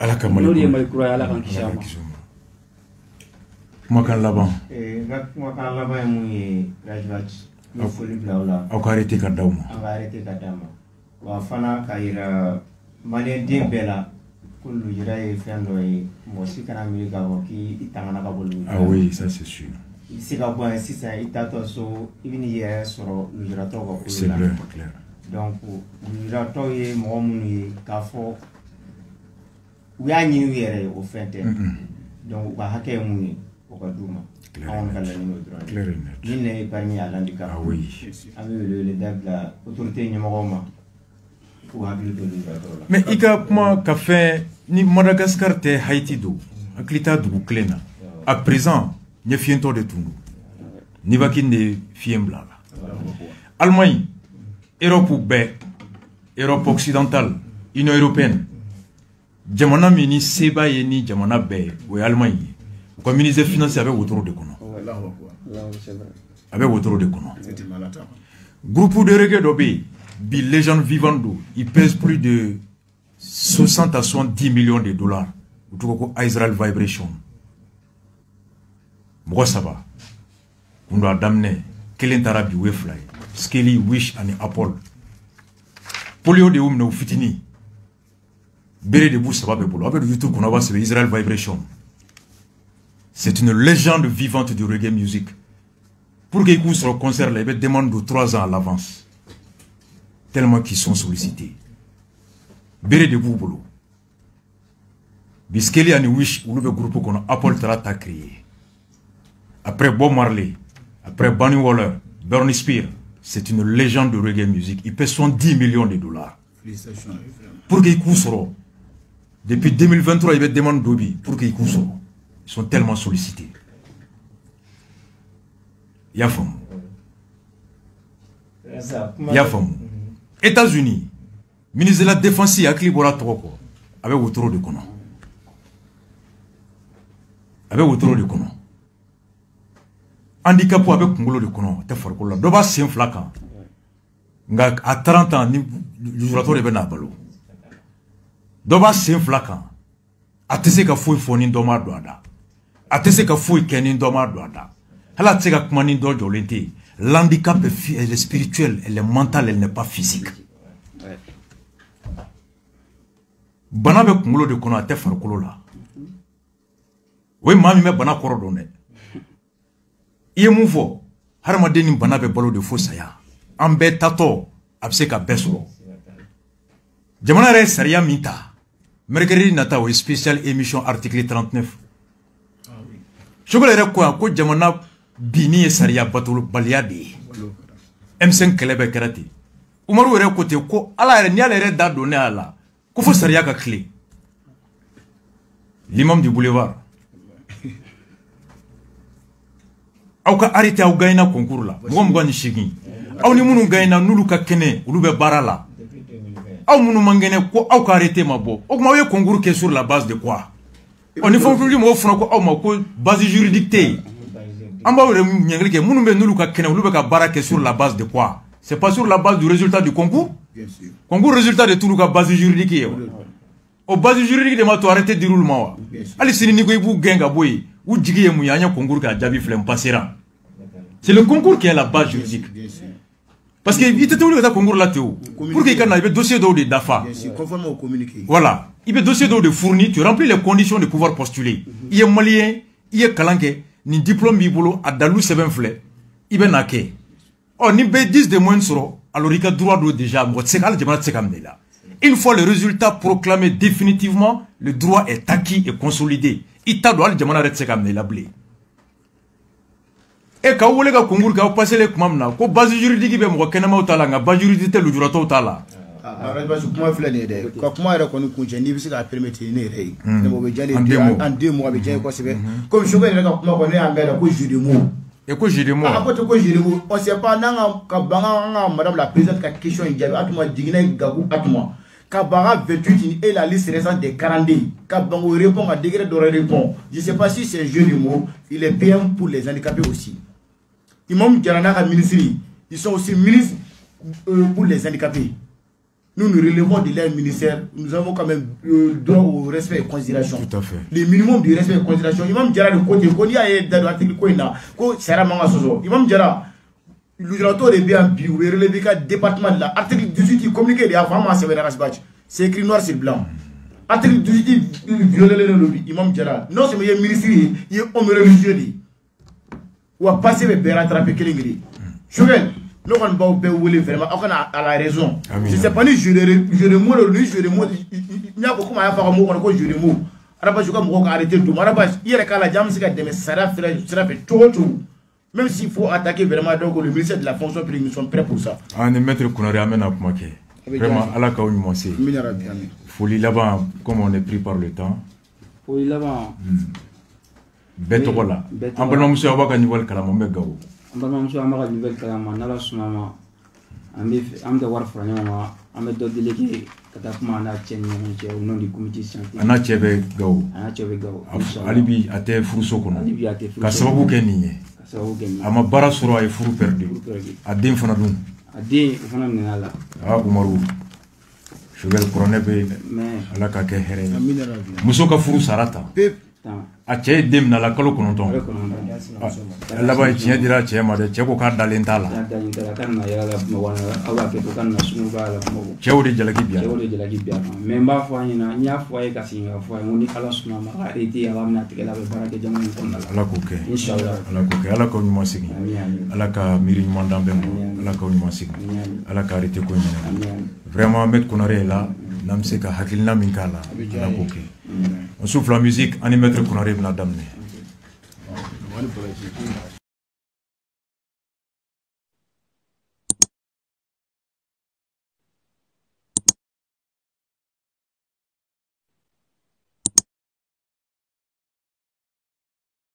Ala ka N'o de ye Malikura ye, Ala k'an kisi a ma. Kumakan laban. N ka kumakan laban ye mun ye Rajbat, n bɛ foli bila o la. Aw ka arrêté ka d'aw ma. An ka arrêté ka d'a ma. Wa fana ka yira maliyɛn den bɛɛ la ko lujura ye fɛn dɔ ye, mɔgɔ si kana miiri k'a fɔ k'i tangana ka bɔ lujura. Ah oui, ça c'est sûr. I bɛ se ka bɔ yan sisan i taatɔ so i bɛ n'i yɛrɛ sɔrɔ lujuratɔw ka kolo la. C'est clair, clair. Donc lujuratɔw ye mɔgɔ minnu ye k'a fɔ u y'a ɲini u yɛrɛ ye o fɛn tɛ. Donc u ka hakɛ ye mun ye o ka d'u ma. Anw ka laɲini o dɔrɔn ye. Clair et net. Ni ne ye parmi à l'handicap. Ah oui. An bɛ wele da bila autorité ɲɛmɔgɔw ma k'u hakili to lujuratɔw la. Mais i ka kuma ka fɛn ni Madagascar tɛ Haïti do hakili t'a dugu kelen na. À présent n ye fiɲɛtɔ de tun don. Nibakin de fiɲɛ bila la. Allemagne, Europe bɛɛ, Europe occidentale, Union européenne, jamana min ni seba ye ni jamana bɛɛ o ye Allemagne ye. U ka ministère financier a bɛ wotoro de kɔnɔ. A bɛ wotoro de kɔnɔ. Groupe de reggae dɔ bɛ yen bi légende vivante do, il pèse plus de 60 à 70 millions de dollars. U tɔgɔ ko Israel Vibration. Mɔgɔ saba kun do a daminɛ kelen taara bi u ye fila ye Skelly, Wish ani Apple. Polio de y'u minɛ u fitinin bere de b'u saba bɛɛ bolo a bɛ don YouTube kɔnɔ a b'a sɛbɛn Israel Vibration. C'est une légende vivante du reggae music. Pour qu'ils puissent le concert, là, ils demandent de 3 ans à l'avance. Tellement qu'ils sont sollicités. Béré de Boubolo. Biskeli and Wish, ou le groupe qu'on a Apple Trata créé. Après Bob Marley, après Bunny Waller, Bernie Spears, c'est une légende de reggae music. Il paie 70 millions de dollars. Pour qu'ils puissent, depuis 2023, ils demandent d'Obi. Pour qu'ils puissent, ils sont tellement sollicités. Yafam. Yafam. États-Unis, ministre de la Défense, il y a Klibora Toko, avec autour de Kono. Avec autour de Kono. Handicapé avec Kongolo de Kono, t'es fort pour la. Doba c'est un flacan. À 30 ans, le jourateur est bien à Balo. Doba c'est un flacan. A tese ka fouille fonin doma douada. A tese ka fouille kenin doma douada. Hala tse ka kumani do jolente. L'handicap est spirituel, elle est mental, elle n'est pas physique. Bana be kungolo de kono ate farkolo la. We mami me bana koro donne. Iye mun fo haramaden ni bana be balo de fo saya. Ambe tato abse ka besoro. Jamana re sariya minta. Mercredi nata o spécial émission article 39. Chogole re ko jamana bini sariya batolo baliade. M5 kelebe karate. Umaru re kote ko ala re ni ala re da donné ala. Ko fo sariya ka clé. L'imam du boulevard. Aw ka arrêté aw gayna concours la. Mo ni shigi. Aw ni munu gayna nulu ka kene, ulu be barala. Aw munu mangene ko aw ka arrêté mabo. O kuma we concours ke sur la base de quoi? On ne faut plus mo fona ko aw ma ko base juridique té. Amba we nyangri ke munu be nulu ka kene, ulu be ka baraka sur la base de quoi? C'est pas sur la base du résultat du concours? Bien sûr. Concours résultat de tout le base juridique. Au base juridique de ma to arrêter de roulement. Ali sini ni ko ibu genga boy. Ou djigi mu yanya concours ka jabi flem passera. C'est le concours qui est la base juridique. Parce que il était tout le concours là théo. Pour qu'il y ait un dossier d'eau de DAFA. Conformément au communiqué. Voilà. Il y a un dossier d'eau de fourni, tu remplis les conditions de pouvoir postuler. Il y a malien, il y a kalanke, ni diplôme bibolo à dalou 7 flets. Il y a nake. Oh, ni be 10 de moins sur alors il y a droit d'eau déjà. Une fois le résultat proclamé définitivement, le droit est acquis et consolidé. i ta don hali jamana yɛrɛ tɛ se ka minɛ i la bilen k'aw wele ka concours k'aw passé kuma min na ko base juridique bɛ mɔgɔ kɛnɛmaw ta la nka base juridique tɛ lujuratɔw ta la parce que kuma filɛ nin ye dɛ ka kuma yɛrɛ kɔni kuncɛ n'i bɛ se k'a permettre ne yɛrɛ ye o bɛ diya ne ye en 2 mots a bɛ diya n ye kosɛbɛ komi Sogɛl yɛrɛ ka kuma kɔni ne y'an bɛɛ la ko jeu de mots ko jeu de mots a ko ten ko jeu de mots on sait pas n'an ka ban an ka madame la présidente ka question in jaabi Atuma jiginna Gakou Atuma ka ban ka 28 et la liste restante des 42 ka ban o répond à degré de répond je sais pas si c'est un jeu de mots il est PM pour les handicapés aussi Imam Diarra n'a ka ministre ils sont aussi ministres pour les handicapés. Nous nous relevons de leur ministère. Nous avons quand même droit au respect et considération. Tout à fait. Le minimum du respect et considération. Imam Diarra de côté, quand il y a dans l'article Koina, ko sera manga soso. Imam Diarra, l'usato de bien bi ou relevé ka département de la article 18 qui communique de avant ma sévère rasbach. C'est écrit noir sur blanc. Article 18 violé le lobby. Imam Diarra, non c'est le ministre, il est homme religieux dit. Ou a passé le béra attraper kelingri. Sogɛl nous on va vraiment à la raison. Je sais pas ni jeu de mots ni jeu de mots il y a beaucoup à faire mot ko jeu de mots araba juga mo ko arrêter tout araba yere kala jam sika deme sara fait tout même s'il faut attaquer vraiment donc le ministère de la fonction publique nous sommes prêts pour ça ne maître Konaré amena kuma ke vraiment ala ka onymo se folie là-bas comme on est pris par le temps folie là-bas beto la en bon monsieur abaka niwal kala mo megawo balimamuso an bɛ ka nouvelle kalan ma n'ala sɔnna ma an bɛ wari fara ɲɔgɔn kan an bɛ dɔ délégué ka taa kuma n'a cɛ ni ɲɔgɔn cɛ au nom du comité scientifique a n'a cɛ bɛ Gawo hali bi a tɛ furuso kɔnɔ ka sababu kɛ nin ye a ma baara sɔrɔ a ye furu perdu a den fana dun a den o fana minɛ la Umaru Sogɛl kuranɛ bɛ ala ka kɛ hɛrɛ ye muso ka furu sara ta a cɛ ye den minɛ a la kalo 9 laban tiɲɛ dira cɛ ma dɛ cɛ ko k'a dalen t'a la cɛw de jalaki biya mais n b'a fɔ a ɲɛna n y'a fɔ a ye ka segin ka fɔ a ye n ko ni ala sɔnna ma ka arrêté a b'a minɛ a tigɛ la a bɛ baara kɛ jamana in kɔnɔna la ala k'o kɛ ala k'o kɛ ala k'aw ɲuman sigi ala ka miiri ɲuman dan bɛɛ ma ala k'aw ɲuman sigi ala ka arrêté ko ɲinɛ vraiment Maître Konaré là n'an bɛ se ka hakilina min k'a la ala k'o kɛ on souffle la musique ani Maître Konaré bɛna daminɛ